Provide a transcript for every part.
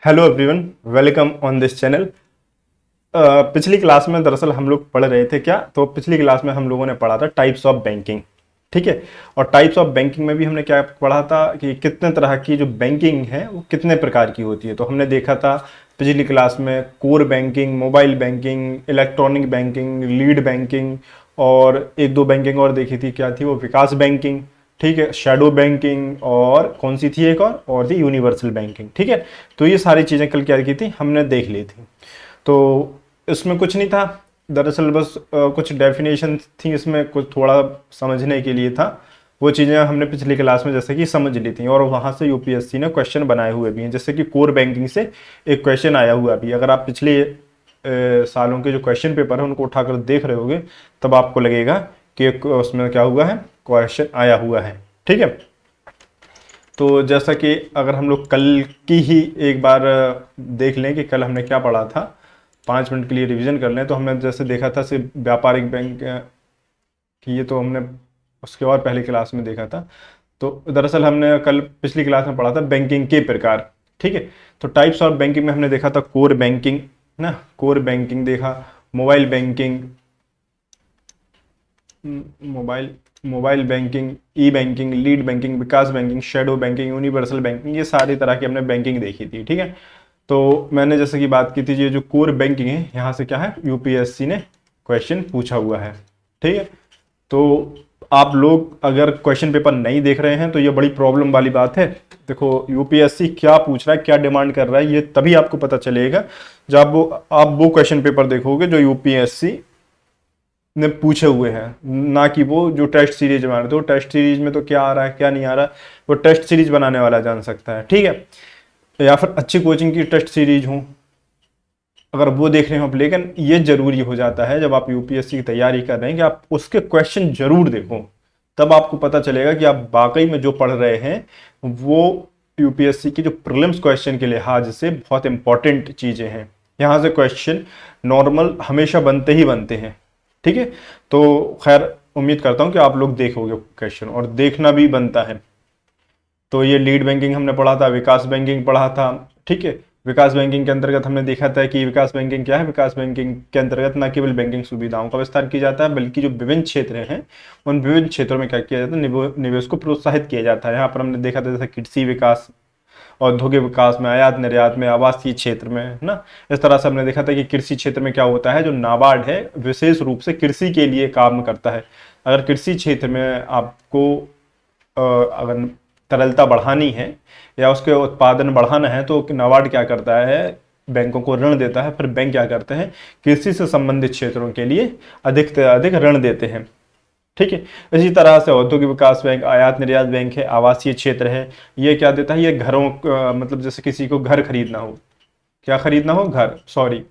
Hello everyone, welcome on this channel. पिछली class में दरअसल हम लोग पढ़ रहे थे क्या, तो पिछली क्लास में हम लोगों ने पढ़ा था टाइप्स ऑफ बैंकिंग। ठीक है। और टाइप्स ऑफ बैंकिंग में भी हमने क्या पढ़ा था कि कितने तरह की जो बैंकिंग है वो कितने प्रकार की होती है। तो हमने देखा था पिछली क्लास में core banking, mobile banking, electronic banking, lead banking, और एक दो बैंकिंग और देखी थी, क्या थी वो, विकास बैंकिंग। ठीक है, शैडो बैंकिंग, और कौन सी थी एक और थी यूनिवर्सल बैंकिंग। ठीक है। तो ये सारी चीज़ें कल क्या की थी, हमने देख ली थी। तो इसमें कुछ नहीं था दरअसल, बस कुछ डेफिनेशन थी, इसमें कुछ थोड़ा समझने के लिए था। वो चीज़ें हमने पिछली क्लास में जैसे कि समझ ली थी, और वहाँ से यूपीएससी ने क्वेश्चन बनाए हुए भी हैं। जैसे कि कोर बैंकिंग से एक क्वेश्चन आया हुआ भी, अगर आप पिछले सालों के जो क्वेश्चन पेपर है उनको उठाकर देख रहे होगे, तब आपको लगेगा कि उसमें क्या हुआ है, क्वेश्चन आया हुआ है। ठीक है। तो जैसा कि अगर हम लोग कल की ही एक बार देख लें कि कल हमने क्या पढ़ा था, 5 मिनट के लिए रिवीजन कर लें, तो हमने जैसे देखा था सिर्फ व्यापारिक बैंक की, ये तो हमने उसके और पहले क्लास में देखा था। तो दरअसल हमने कल पिछली क्लास में पढ़ा था बैंकिंग के प्रकार। ठीक है। तो टाइप्स ऑफ बैंकिंग में हमने देखा था कोर बैंकिंग ना, कोर बैंकिंग देखा, mobile banking, mobile mobile banking, e banking, lead banking, विकास बैंकिंग, शेडो बैंकिंग, यूनिवर्सल बैंकिंग, ये सारी तरह की हमने बैंकिंग देखी थी। ठीक है। तो मैंने जैसे कि बात की थी, ये जो कोर बैंकिंग है, यहाँ से क्या है, यूपीएससी ने क्वेश्चन पूछा हुआ है। ठीक है। तो आप लोग अगर क्वेश्चन पेपर नहीं देख रहे हैं तो ये बड़ी प्रॉब्लम वाली बात है। देखो यूपीएससी क्या पूछ रहा है, क्या डिमांड कर रहा है, ये तभी आपको पता चलेगा जब आप वो क्वेश्चन पेपर देखोगे जो यूपीएससी ने पूछे हुए हैं, ना कि वो जो टेस्ट सीरीज बना रहे। तो टेस्ट सीरीज में तो क्या आ रहा है क्या नहीं आ रहा, वो टेस्ट सीरीज बनाने वाला जान सकता है। ठीक है। या फिर अच्छी कोचिंग की टेस्ट सीरीज हो, अगर वो देख रहे हो आप, लेकिन ये जरूरी हो जाता है जब आप यूपीएससी की तैयारी कर रहे हैं कि आप उसके क्वेश्चन जरूर देखो, तब आपको पता चलेगा कि आप वाकई में जो पढ़ रहे हैं वो यूपीएससी की जो प्रीलिम्स क्वेश्चन के लिहाज से बहुत इंपॉर्टेंट चीजें हैं। यहाँ से क्वेश्चन नॉर्मल हमेशा बनते ही बनते हैं। ठीक है। तो खैर उम्मीद करता हूँ कि आप लोग देखोगे क्वेश्चन, और देखना भी बनता है। तो ये लीड बैंकिंग हमने पढ़ा था, विकास बैंकिंग पढ़ा था। ठीक है। विकास बैंकिंग के अंतर्गत हमने देखा था कि विकास बैंकिंग क्या है। विकास बैंकिंग के अंतर्गत न केवल बैंकिंग सुविधाओं का विस्तार किया जाता है, बल्कि जो विभिन्न क्षेत्र हैं उन विभिन्न क्षेत्रों में क्या किया जाता है, निवेश को प्रोत्साहित किया जाता है। यहाँ पर हमने देखा था जैसे कृषि विकास, औद्योगिक विकास में, आयात निर्यात में, आवासीय क्षेत्र में, है ना। इस तरह से हमने देखा था कि कृषि क्षेत्र में क्या होता है, जो नाबार्ड है विशेष रूप से कृषि के लिए काम करता है। अगर कृषि क्षेत्र में आपको अगर तरलता बढ़ानी है या उसके उत्पादन बढ़ाना है, तो नाबार्ड क्या करता है, बैंकों को ऋण देता है। फिर बैंक क्या करते हैं, कृषि से संबंधित क्षेत्रों के लिए अधिक से अधिक ऋण देते हैं। ठीक है। इसी तरह से औद्योगिक विकास बैंक, आयात निर्यात बैंक है, आवासीय क्षेत्र है, ये क्या देता है, ये घरों मतलब जैसे किसी को घर खरीदना हो, क्या खरीदना हो, घर, सॉरी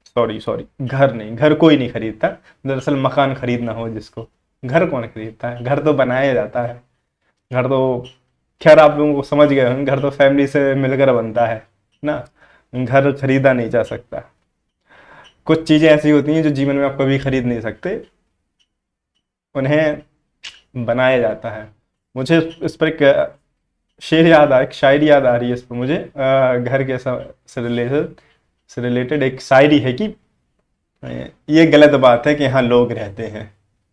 सॉरी सॉरी, घर नहीं, घर कोई नहीं खरीदता, दरअसल मकान खरीदना हो जिसको, घर कौन खरीदता है, घर तो बनाया जाता है। घर तो खैर आप लोगों को समझ गए होंगे, घर तो फैमिली से मिलकर बनता है ना, घर खरीदा नहीं जा सकता। कुछ चीजें ऐसी होती हैं जो जीवन में आप कभी खरीद नहीं सकते, उन्हें बनाया जाता है। मुझे इस पर एक शेर याद आ एक शायरी याद आ रही है इस पर मुझे, घर के से रिलेटेड एक शायरी है कि ये गलत बात है कि यहाँ लोग रहते हैं,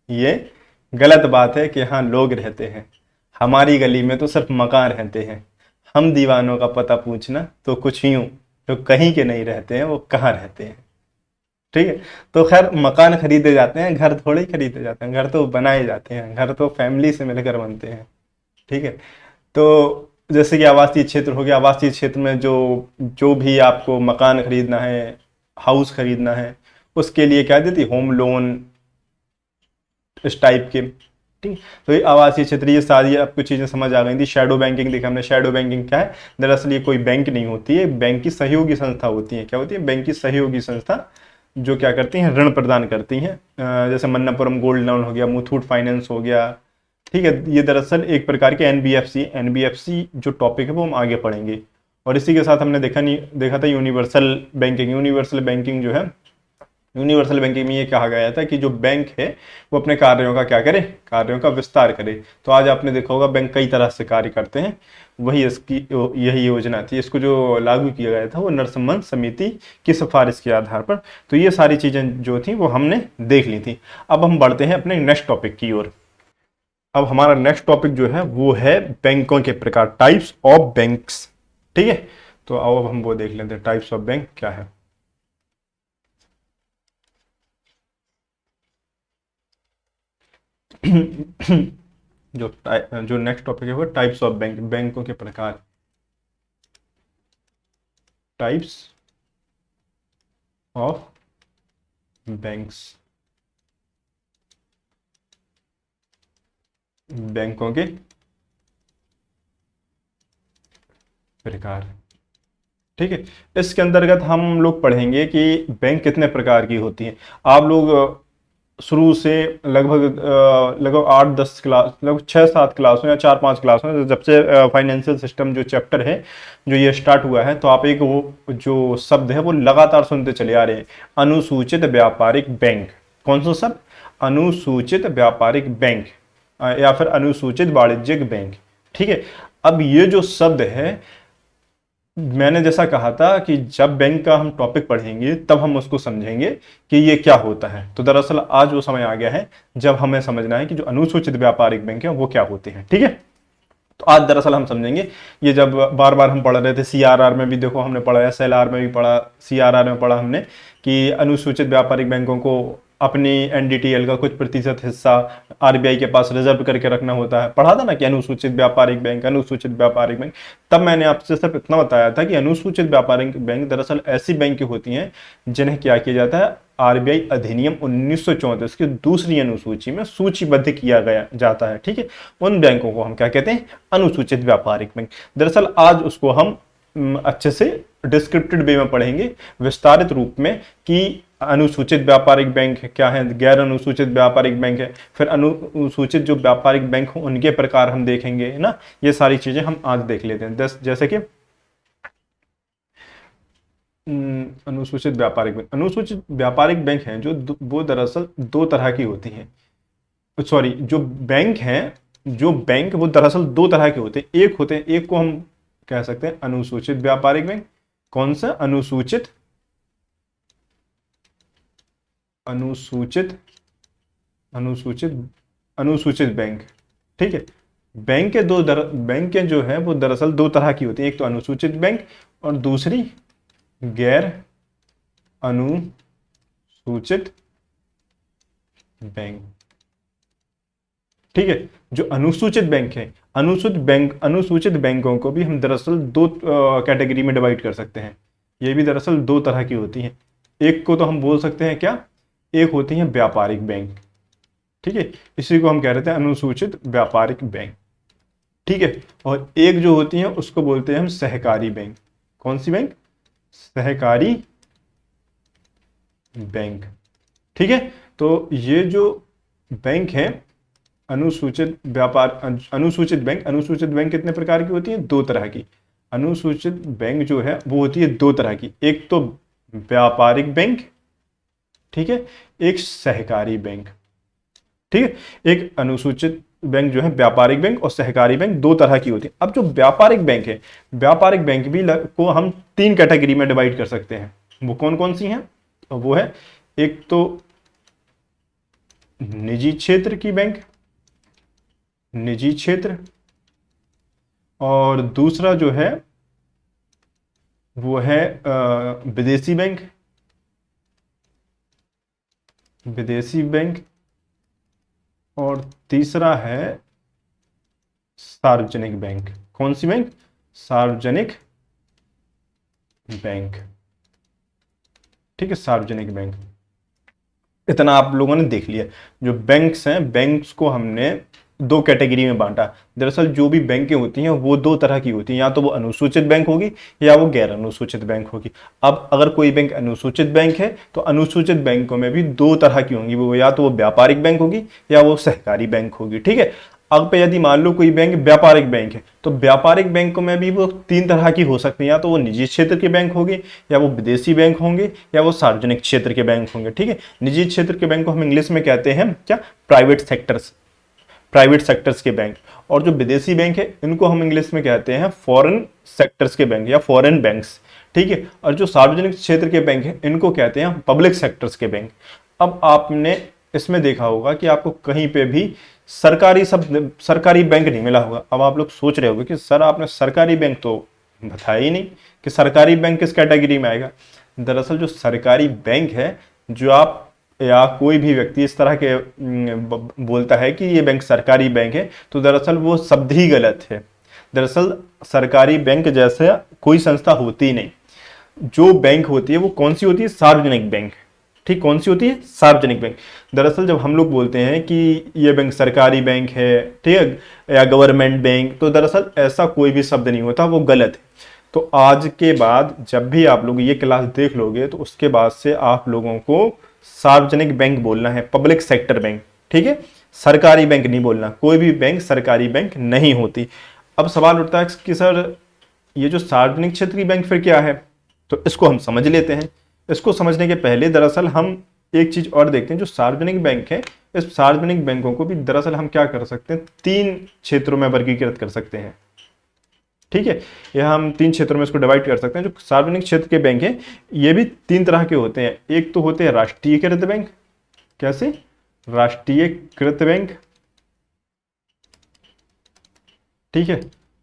ये गलत बात है कि यहाँ लोग रहते हैं, हमारी गली में तो सिर्फ मकान रहते हैं, हम दीवानों का पता पूछना तो कुछ यूं, जो कहीं के नहीं रहते हैं वो कहाँ रहते हैं। ठीक है। तो खैर मकान खरीदे जाते हैं, घर थोड़े ही खरीदे जाते हैं, घर तो बनाए जाते हैं, घर तो फैमिली से मिलकर बनते हैं। ठीक है। तो जैसे कि आवासीय क्षेत्र हो गया, आवासीय क्षेत्र में जो जो भी आपको मकान खरीदना है, हाउस खरीदना है, उसके लिए क्या देती, होम लोन, इस टाइप के। ठीक। तो ये आवासीय क्षेत्र, ये सारी आपको चीजें समझ आ गई थी। शैडो बैंकिंग देखा हमने, शैडो बैंकिंग क्या है, दरअसल ये कोई बैंक नहीं होती है, बैंक की सहयोगी संस्था होती है। क्या होती है, बैंक की सहयोगी संस्था, जो क्या करती हैं, ऋण प्रदान करती हैं। जैसे मन्नापुरम गोल्ड लोन हो गया, मुथूट फाइनेंस हो गया। ठीक है। ये दरअसल एक प्रकार के एनबीएफसी एनबीएफसी जो टॉपिक है वो हम आगे पढ़ेंगे। और इसी के साथ हमने देखा था यूनिवर्सल बैंकिंग। यूनिवर्सल बैंकिंग जो है यूनिवर्सल बैंकिंग में ये कहा गया था कि जो बैंक है वो अपने कार्यों का क्या करे, कार्यों का विस्तार करे। तो आज आपने देखा होगा बैंक कई तरह से कार्य करते हैं, वही इसकी यही योजना थी। इसको जो लागू किया गया था वो नरसम्मन समिति की सिफारिश के आधार पर। तो ये सारी चीजें जो थी वो हमने देख ली थी। अब हम बढ़ते हैं अपने नेक्स्ट टॉपिक की ओर। अब हमारा नेक्स्ट टॉपिक जो है वो है बैंकों के प्रकार, टाइप्स ऑफ बैंक्स। ठीक है, तो आओ अब हम वो देख लेते हैं टाइप्स ऑफ बैंक क्या है। जो नेक्स्ट टॉपिक है वो टाइप्स ऑफ बैंक, बैंकों के प्रकार, टाइप्स ऑफ बैंक्स, बैंकों के प्रकार। ठीक है, इसके अंतर्गत हम लोग पढ़ेंगे कि बैंक कितने प्रकार की होती हैं। आप लोग शुरू से लगभग 8-10 क्लास, लगभग 6-7 क्लासों या 4-5 क्लासों, जब से फाइनेंशियल सिस्टम जो चैप्टर है जो ये स्टार्ट हुआ है, तो आप एक वो जो शब्द है वो लगातार सुनते चले आ रहे हैं, अनुसूचित व्यापारिक बैंक। कौन सा शब्द? अनुसूचित व्यापारिक बैंक या फिर अनुसूचित वाणिज्यिक बैंक। ठीक है, अब ये जो शब्द है, मैंने जैसा कहा था कि जब बैंक का हम टॉपिक पढ़ेंगे तब हम उसको समझेंगे कि ये क्या होता है। तो दरअसल आज वो समय आ गया है जब हमें समझना है कि जो अनुसूचित व्यापारिक बैंक है वो क्या होते हैं। ठीक है, तो आज दरअसल हम समझेंगे। ये जब बार बार हम पढ़ रहे थे, सीआरआर में भी देखो हमने पढ़ा, एसएलआर में भी पढ़ा, सीआरआर में पढ़ा हमने कि अनुसूचित व्यापारिक बैंकों को अपनी एनडीटीएल का कुछ प्रतिशत हिस्सा आरबीआई के पास रिजर्व करके रखना होता है। पढ़ा था ना कि अनुसूचित व्यापारिक बैंक, अनुसूचित व्यापारिक बैंक। तब मैंने आपसे सिर्फ इतना बताया था कि अनुसूचित व्यापारिक बैंक दरअसल ऐसी बैंक होती हैं जिन्हें क्या किया जाता है, आरबीआई अधिनियम 1934 की दूसरी अनुसूची में सूचीबद्ध किया गया जाता है। ठीक है, उन बैंकों को हम क्या कहते हैं, अनुसूचित व्यापारिक बैंक। दरअसल आज उसको हम अच्छे से डिस्क्रिप्टेड वे में पढ़ेंगे, विस्तारित रूप में, कि अनुसूचित व्यापारिक बैंक क्या है, गैर अनुसूचित व्यापारिक बैंक है, फिर अनुसूचित जो व्यापारिक बैंक हो उनके प्रकार हम देखेंगे, है ना। ये सारी चीजें हम आज देख लेते हैं। जैसे कि अनुसूचित व्यापारिक बैंक, अनुसूचित व्यापारिक बैंक हैं जो वो दरअसल दो तरह की होती हैं। सॉरी, जो बैंक हैं, जो बैंक वो दरअसल दो तरह के होते हैं। एक होते हैं, एक को हम कह सकते हैं अनुसूचित व्यापारिक बैंक। कौन सा? अनुसूचित अनुसूचित अनुसूचित अनुसूचित बैंक। ठीक है, बैंक के जो है वो दरअसल दो तरह की होती है। एक तो अनुसूचित बैंक और दूसरी गैर अनुसूचित बैंक। ठीक है, जो अनुसूचित बैंक है, अनुसूचित बैंकों को भी हम दरअसल दो कैटेगरी में डिवाइड कर सकते हैं। ये भी दरअसल दो तरह की होती हैं। एक को तो हम बोल सकते हैं क्या, एक होती है व्यापारिक बैंक। ठीक है, इसी को हम कह रहे थे अनुसूचित व्यापारिक बैंक। ठीक है, और एक जो होती है उसको बोलते हैं हम सहकारी बैंक। कौन सी बैंक? सहकारी बैंक। ठीक है, तो ये जो बैंक है अनुसूचित बैंक कितने प्रकार की होती है? दो तरह की। अनुसूचित बैंक जो है वो होती है दो तरह की, एक तो व्यापारिक बैंक, ठीक है, एक सहकारी बैंक। ठीक है, एक अनुसूचित बैंक जो है व्यापारिक बैंक और सहकारी बैंक दो तरह की होती है। अब जो व्यापारिक बैंक है, व्यापारिक बैंक भी को हम तीन कैटेगरी में डिवाइड कर सकते हैं। वो कौन कौन सी हैं? तो वो है, एक तो निजी क्षेत्र की बैंक, निजी क्षेत्र, और दूसरा जो है वो है विदेशी बैंक, विदेशी बैंक, और तीसरा है सार्वजनिक बैंक। कौन सी बैंक? सार्वजनिक बैंक। ठीक है, सार्वजनिक बैंक। इतना आप लोगों ने देख लिया। जो बैंक्स हैं, बैंक्स को हमने दो कैटेगरी में बांटा। दरअसल जो भी बैंकें होती हैं वो दो तरह की होती हैं, या तो वो अनुसूचित बैंक होगी या वो गैर अनुसूचित बैंक होगी। अब अगर कोई बैंक अनुसूचित बैंक है तो अनुसूचित बैंकों में भी दो तरह की होंगी, वो या तो वो व्यापारिक बैंक होगी या वो सहकारी बैंक होगी। ठीक है, अब पे यदि मान लो कोई बैंक व्यापारिक बैंक है, तो व्यापारिक बैंकों में भी वो तीन तरह की हो सकती है, या तो वो निजी क्षेत्र के बैंक होंगे, या वो विदेशी बैंक होंगे, या वो सार्वजनिक क्षेत्र के बैंक होंगे। ठीक है, निजी क्षेत्र के बैंक को हम इंग्लिश में कहते हैं क्या, प्राइवेट सेक्टर्स के बैंक। और जो विदेशी बैंक है इनको हम इंग्लिश में कहते हैं फॉरेन सेक्टर्स के बैंक या फॉरेन बैंक्स। ठीक है, और जो सार्वजनिक क्षेत्र के बैंक हैं इनको कहते हैं पब्लिक सेक्टर्स के बैंक। अब आपने इसमें देखा होगा कि आपको कहीं पे भी सरकारी बैंक नहीं मिला होगा। अब आप लोग सोच रहे होंगे कि सर आपने सरकारी बैंक तो बताया ही नहीं, कि सरकारी बैंक किस कैटेगरी में आएगा। दरअसल जो सरकारी बैंक है, जो आप या कोई भी व्यक्ति इस तरह के बोलता है कि ये बैंक सरकारी बैंक है, तो दरअसल वो शब्द ही गलत है। दरअसल सरकारी बैंक जैसे कोई संस्था होती ही नहीं। जो बैंक होती है वो कौन सी होती है, सार्वजनिक बैंक। ठीक, कौन सी होती है, सार्वजनिक बैंक। दरअसल जब हम लोग बोलते हैं कि ये बैंक सरकारी बैंक है, ठीक है, या गवर्नमेंट बैंक, तो दरअसल ऐसा कोई भी शब्द नहीं होता, वो गलत है। तो आज के बाद जब भी आप लोग ये क्लास देख लोगे तो उसके बाद से आप लोगों को सार्वजनिक बैंक बोलना है, पब्लिक सेक्टर बैंक। ठीक है, सरकारी बैंक नहीं बोलना, कोई भी बैंक सरकारी बैंक नहीं होती। अब सवाल उठता है कि सर ये जो सार्वजनिक क्षेत्र की बैंक फिर क्या है, तो इसको हम समझ लेते हैं। इसको समझने के पहले दरअसल हम एक चीज और देखते हैं। जो सार्वजनिक बैंक है, इस सार्वजनिक बैंकों को भी दरअसल हम क्या कर सकते हैं, तीन क्षेत्रों में वर्गीकृत कर सकते हैं। ठीक है, यह हम तीन क्षेत्रों में इसको डिवाइड कर सकते हैं। जो सार्वजनिक क्षेत्र के बैंक हैं ये भी तीन तरह के होते हैं। एक तो होते हैं राष्ट्रीयकृत बैंक। कैसे, राष्ट्रीयकृत बैंक। ठीक है,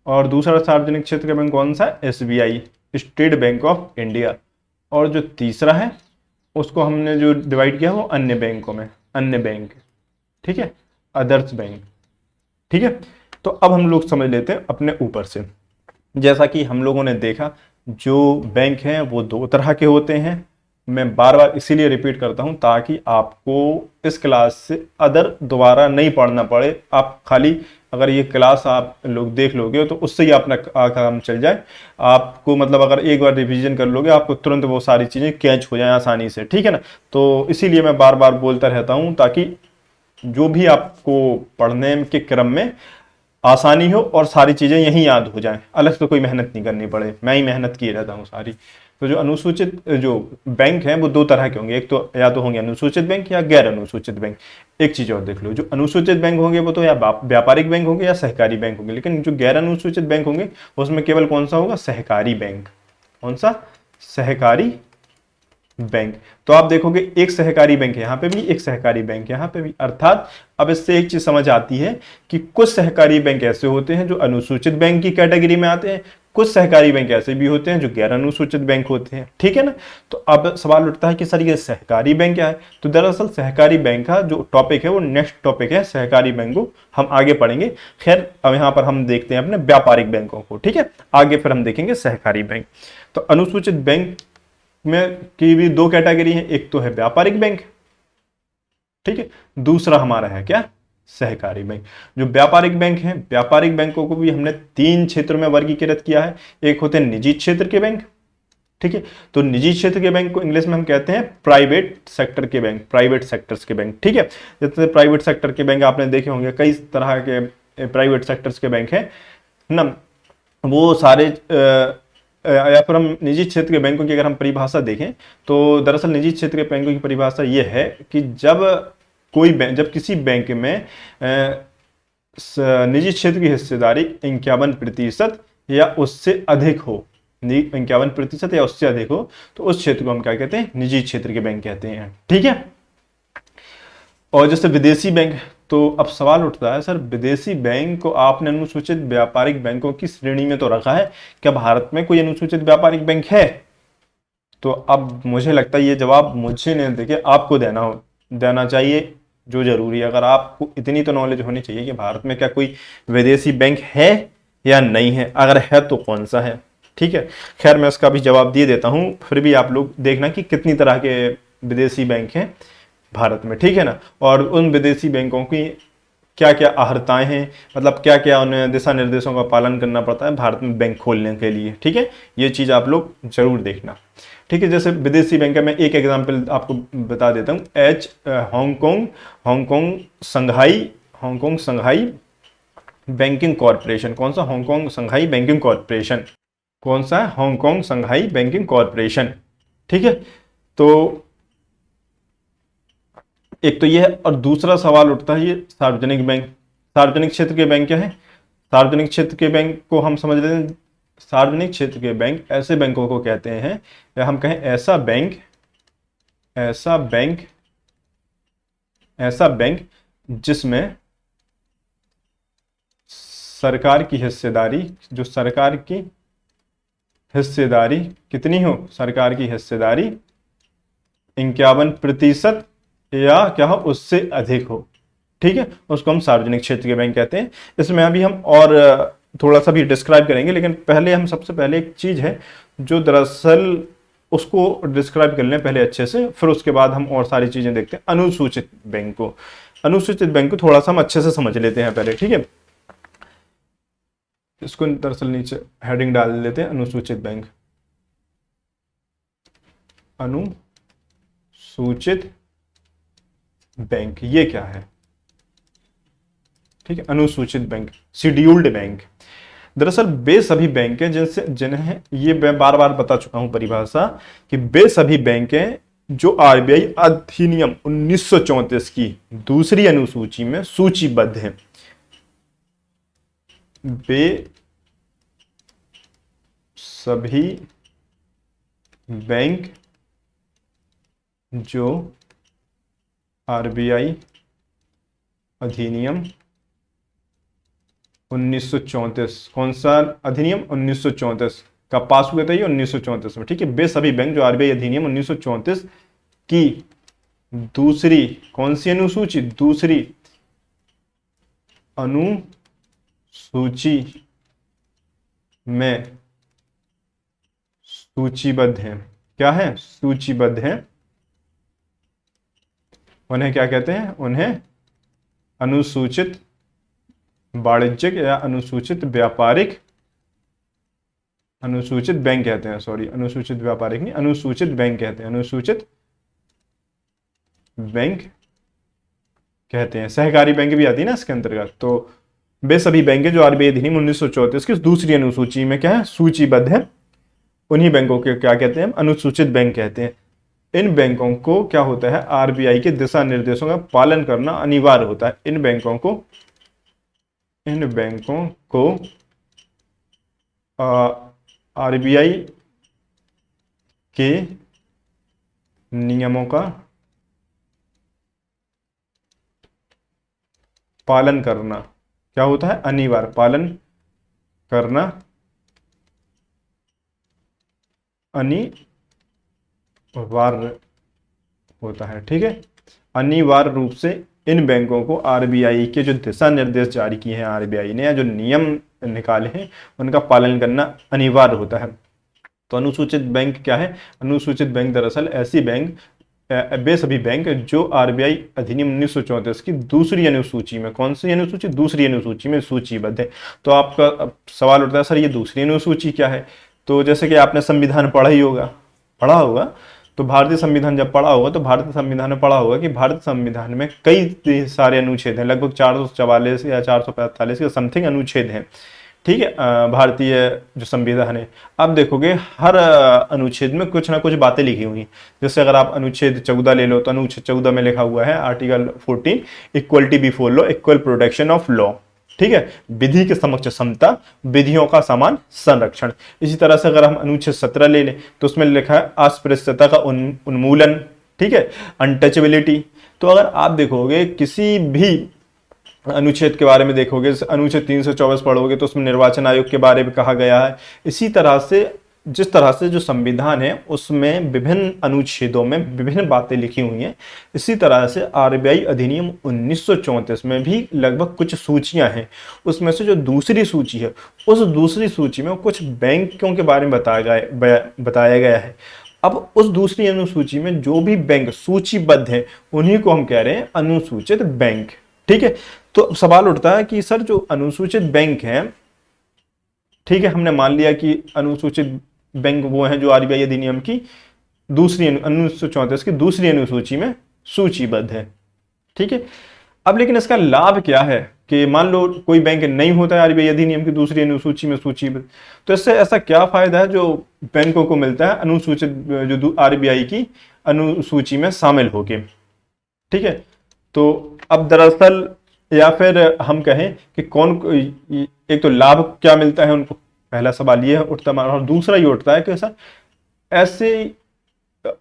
और दूसरा सार्वजनिक क्षेत्र का बैंक कौन सा है, SBI, state bank of India. और जो तीसरा है उसको हमने जो डिवाइड किया वो अन्य बैंकों में, अन्य बैंक। ठीक है, अदर्स बैंक। ठीक है, तो अब हम लोग समझ लेते हैं अपने ऊपर से। जैसा कि हम लोगों ने देखा जो बैंक हैं वो दो तरह के होते हैं। मैं बार बार इसीलिए रिपीट करता हूं ताकि आपको इस क्लास से अदर दोबारा नहीं पढ़ना पड़े। आप खाली अगर ये क्लास आप लोग देख लोगे तो उससे ही अपना काम चल जाए। आपको मतलब अगर एक बार रिवीजन कर लोगे आपको तुरंत वो सारी चीज़ें कैच हो जाए आसानी से। ठीक है ना, तो इसीलिए मैं बार बार बोलता रहता हूँ ताकि जो भी आपको पढ़ने के क्रम में आसानी हो और सारी चीज़ें यहीं याद हो जाएं, अलग से कोई मेहनत नहीं करनी पड़े। मैं ही मेहनत किए रहता हूँ सारी। तो जो अनुसूचित जो बैंक हैं वो दो तरह के होंगे, एक तो या तो होंगे अनुसूचित बैंक या गैर अनुसूचित बैंक। एक चीज़ और देख लो, जो अनुसूचित बैंक होंगे वो तो या व्यापारिक बैंक होंगे या सहकारी बैंक होंगे, लेकिन जो गैर अनुसूचित बैंक होंगे उसमें केवल कौन सा होगा, सहकारी बैंक। कौन सा, सहकारी बैंक। तो आप देखोगे एक सहकारी बैंक है यहाँ पे भी, एक सहकारी बैंक यहाँ पे भी। अर्थात अब इससे एक चीज समझ आती है कि कुछ सहकारी बैंक ऐसे होते हैं जो अनुसूचित बैंक की कैटेगरी में आते हैं, कुछ सहकारी बैंक ऐसे भी होते हैं जो गैर अनुसूचित बैंक होते हैं। ठीक है ना, तो अब सवाल उठता है कि सर ये सहकारी बैंक क्या है। तो दरअसल सहकारी बैंक का जो टॉपिक है वो नेक्स्ट टॉपिक है, सहकारी बैंक को हम आगे पढ़ेंगे। खैर अब यहाँ पर हम देखते हैं अपने व्यापारिक बैंकों को। ठीक है, आगे फिर हम देखेंगे सहकारी बैंक। तो अनुसूचित बैंक में की भी दो कैटेगरी है, एक तो है व्यापारिक बैंक, ठीक है, दूसरा हमारा है क्या, सहकारी बैंक। जो व्यापारिक बैंक हैं, व्यापारिक बैंकों को भी हमने तीन क्षेत्रों में वर्गीकृत किया है। एक होते हैं निजी क्षेत्र के बैंक। ठीक है, तो निजी क्षेत्र के बैंक को इंग्लिश में हम कहते हैं प्राइवेट सेक्टर के बैंक, प्राइवेट सेक्टर्स के बैंक। ठीक है, जैसे प्राइवेट सेक्टर के बैंक आपने देखे होंगे, कई तरह के प्राइवेट सेक्टर्स के बैंक हैं ना, वो सारे या फिर हम निजी क्षेत्र के बैंकों की अगर हम परिभाषा देखें तो दरअसल निजी क्षेत्र के बैंकों की परिभाषा ये है कि जब किसी बैंक में निजी क्षेत्र की हिस्सेदारी 51% या उससे अधिक हो, 51% या उससे अधिक हो, तो उस क्षेत्र को हम क्या कहते हैं, निजी क्षेत्र के बैंक कहते हैं। ठीक है, और जैसे विदेशी बैंक, तो अब सवाल उठता है सर विदेशी बैंक को आपने अनुसूचित व्यापारिक बैंकों की श्रेणी में तो रखा है, क्या भारत में कोई अनुसूचित व्यापारिक बैंक है? तो अब मुझे लगता है ये जवाब मुझे नहीं देके आपको देना चाहिए, जो जरूरी है। अगर आपको इतनी तो नॉलेज होनी चाहिए कि भारत में क्या कोई विदेशी बैंक है या नहीं है, अगर है तो कौन सा है। ठीक है, खैर मैं इसका भी जवाब दे देता हूं, फिर भी आप लोग देखना कि कितनी तरह के विदेशी बैंक हैं भारत में। ठीक है ना, और उन विदेशी बैंकों की क्या क्या अहर्ताएं हैं, मतलब क्या क्या उन्हें दिशा निर्देशों का पालन करना पड़ता है भारत में बैंक खोलने के लिए। ठीक है, ये चीज़ आप लोग जरूर देखना। ठीक है, जैसे विदेशी बैंक है, मैं एक एग्जांपल आपको बता देता हूँ। हांगकांग, हांगकांग, संघाई बैंकिंग कॉरपोरेशन। कौन सा? हांगकांग संघाई बैंकिंग कॉरपोरेशन। कौन सा है? हांगकांग संघाई बैंकिंग कॉरपोरेशन। ठीक है, तो एक तो ये है, और दूसरा सवाल उठता है ये सार्वजनिक बैंक। सार्वजनिक क्षेत्र के बैंक क्या है? सार्वजनिक क्षेत्र के बैंक को हम समझ लेते हैं, सार्वजनिक क्षेत्र के बैंक ऐसे बैंकों को कहते हैं, या हम कहें ऐसा बैंक, ऐसा बैंक, ऐसा बैंक जिसमें सरकार की हिस्सेदारी, जो सरकार की हिस्सेदारी कितनी हो? सरकार की हिस्सेदारी 51% या क्या हो, उससे अधिक हो। ठीक है, उसको हम सार्वजनिक क्षेत्र के बैंक कहते हैं। इसमें अभी हम और थोड़ा सा भी डिस्क्राइब करेंगे, लेकिन पहले हम सबसे पहले एक चीज है जो दरअसल उसको डिस्क्राइब कर लें पहले अच्छे से, फिर उसके बाद हम और सारी चीजें देखते हैं। अनुसूचित बैंक को, अनुसूचित बैंक को थोड़ा सा हम अच्छे से समझ लेते हैं पहले। ठीक है, इसको दरअसल नीचे हेडिंग डाल लेते हैं, अनुसूचित बैंक। अनुसूचित बैंक ये क्या है? ठीक है, अनुसूचित बैंक, शेड्यूल्ड बैंक। दरअसल वे सभी बैंक हैं जिनसे, जिन्हें ये मैं बार बार बता चुका हूं परिभाषा, कि वे सभी बैंक हैं जो आरबीआई अधिनियम 1934 की दूसरी अनुसूची में सूचीबद्ध हैं। वे सभी बैंक जो आरबीआई अधिनियम 1934, कौन सा अधिनियम? 1934 का पास हुआ था ये 1934 में। ठीक है, वे सभी बैंक जो आरबीआई अधिनियम 1934 की दूसरी, कौन सी अनुसूची? दूसरी अनुसूची में सूचीबद्ध हैं। क्या है? सूचीबद्ध हैं। उन्हें क्या कहते हैं? उन्हें अनुसूचित वाणिज्यिक या अनुसूचित व्यापारिक, अनुसूचित बैंक कहते हैं। सॉरी, अनुसूचित व्यापारिक नहीं, अनुसूचित बैंक कहते हैं। अनुसूचित बैंक कहते हैं। सहकारी बैंक भी आती है ना इसके अंतर्गत। तो वे सभी बैंक जो आरबीआई अधिनियम 1934 की दूसरी अनुसूची में क्या है? सूचीबद्ध है। उन्हीं बैंकों के क्या कहते हैं? अनुसूचित बैंक कहते हैं। इन बैंकों को क्या होता है? आरबीआई के दिशा निर्देशों का पालन करना अनिवार्य होता है। इन बैंकों को आरबीआई के नियमों का पालन करना क्या होता है? अनिवार्य, पालन करना अनिवार्य होता है। ठीक है, अनिवार्य रूप से इन बैंकों को आरबीआई के जो दिशा निर्देश जारी किए हैं आरबीआई ने, या जो नियम निकाले हैं, उनका पालन करना अनिवार्य होता है। तो अनुसूचित बैंक क्या है? अनुसूचित बैंक दरअसल ऐसी बैंक, वे सभी बैंक जो आरबीआई अधिनियम 1934 की दूसरी अनुसूची में, कौन सी अनुसूची? दूसरी अनुसूची में सूचीबद्ध है। तो आपका सवाल उठता है, सर ये दूसरी अनुसूची क्या है? तो जैसे कि आपने संविधान पढ़ा होगा, तो भारतीय संविधान जब पढ़ा होगा तो भारतीय संविधान में पढ़ा होगा कि भारतीय संविधान में कई सारे अनुच्छेद हैं, लगभग 444 या 445 के समथिंग अनुच्छेद हैं। ठीक है, भारतीय जो संविधान है, आप देखोगे हर अनुच्छेद में कुछ ना कुछ बातें लिखी हुई हैं। जैसे अगर आप अनुच्छेद 14 ले लो, तो अनुच्छेद 14 में लिखा हुआ है, article 14, equality before law, equal protection of law. ठीक है, विधि के समक्ष समता, विधियों का समान संरक्षण। इसी तरह से अगर हम अनुच्छेद 17 ले लें, तो उसमें लिखा है अस्पृश्यता का उन्मूलन। ठीक है, अनटचेबिलिटी। तो अगर आप देखोगे किसी भी अनुच्छेद के बारे में देखोगे, अनुच्छेद 324 पढ़ोगे तो उसमें निर्वाचन आयोग के बारे में कहा गया है। इसी तरह से जिस तरह से जो संविधान है उसमें विभिन्न अनुच्छेदों में विभिन्न बातें लिखी हुई हैं, इसी तरह से आरबीआई अधिनियम 1934 में भी लगभग कुछ सूचियां हैं। उसमें से जो दूसरी सूची है, उस दूसरी सूची में कुछ बैंकों के बारे में बताया गया है। अब उस दूसरी अनुसूची में जो भी बैंक सूचीबद्ध है, उन्हीं को हम कह रहे हैं अनुसूचित बैंक। ठीक है, तो सवाल उठता है कि सर जो अनुसूचित बैंक हैं, ठीक है, हमने मान लिया कि अनुसूचित बैंक वो हैं जो आरबीआई अधिनियम की दूसरी 1934 की दूसरी अनुसूची में सूचीबद्ध है। ठीक है, अब लेकिन इसका लाभ क्या है कि मान लो कोई बैंक नहीं होता है आरबीआई अधिनियम की दूसरी अनुसूची में सूचीबद्ध, तो इससे ऐसा क्या फायदा है जो बैंकों को मिलता है अनुसूचित जो आरबीआई की अनुसूची में शामिल होके। ठीक है, तो अब दरअसल या फिर हम कहें कि कौन, एक तो लाभ क्या मिलता है उनको, पहला सवाल ये उठता है, और दूसरा ये उठता है कि सर ऐसे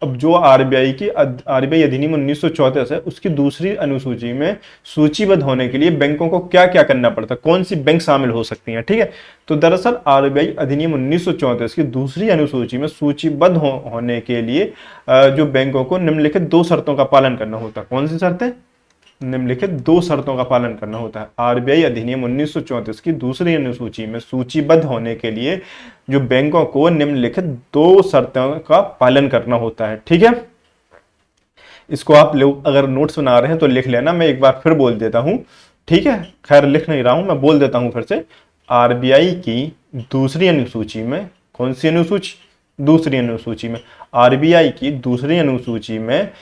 अब जो आरबीआई अधिनियम 1934 है उसकी दूसरी अनुसूची में सूचीबद्ध होने के लिए बैंकों को क्या क्या करना पड़ता है, कौन सी बैंक शामिल हो सकती हैं। ठीक है, तो दरअसल आरबीआई अधिनियम 1934 की दूसरी अनुसूची में सूचीबद्ध होने के लिए जो बैंकों को निम्नलिखित 2 शर्तों का पालन करना होता है। कौन सी शर्तें? निम्नलिखित 2 शर्तों का पालन करना होता है। आरबीआई अधिनियम 1934 की दूसरी अनुसूची में सूचीबद्ध होने के लिए जो बैंकों को निम्नलिखित 2 शर्तों का पालन करना होता है। ठीक है, इसको आप लोग अगर नोट्स बना रहे हैं तो लिख लेना, मैं एक बार फिर बोल देता हूं। ठीक है, खैर लिख नहीं रहा हूं, मैं बोल देता हूं फिर से। आरबीआई की दूसरी अनुसूची में, कौन सी अनुसूची? दूसरी अनुसूची में, आरबीआई की दूसरी अनुसूची में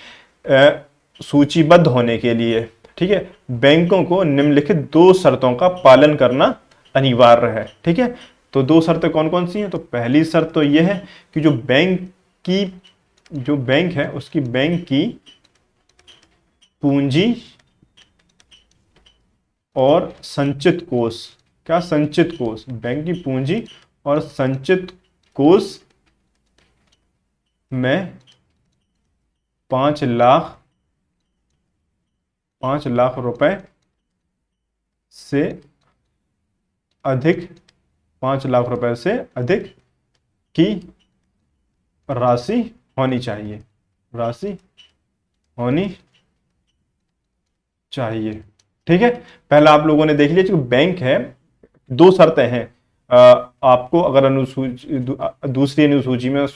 सूचीबद्ध होने के लिए, ठीक है, बैंकों को निम्नलिखित 2 शर्तों का पालन करना अनिवार्य है। ठीक है, तो 2 शर्तें कौन कौन सी हैं? तो पहली शर्त तो यह है कि जो बैंक है उसकी बैंक की पूंजी और संचित कोष, क्या? संचित कोष, बैंक की पूंजी और संचित कोष में 5 लाख रुपए से अधिक, 5 लाख रुपए से अधिक की राशि होनी चाहिए, राशि होनी चाहिए। ठीक है, पहला आप लोगों ने देख लिया, जो बैंक है 2 शर्तें हैं। आपको अगर दूसरी अनुसूची में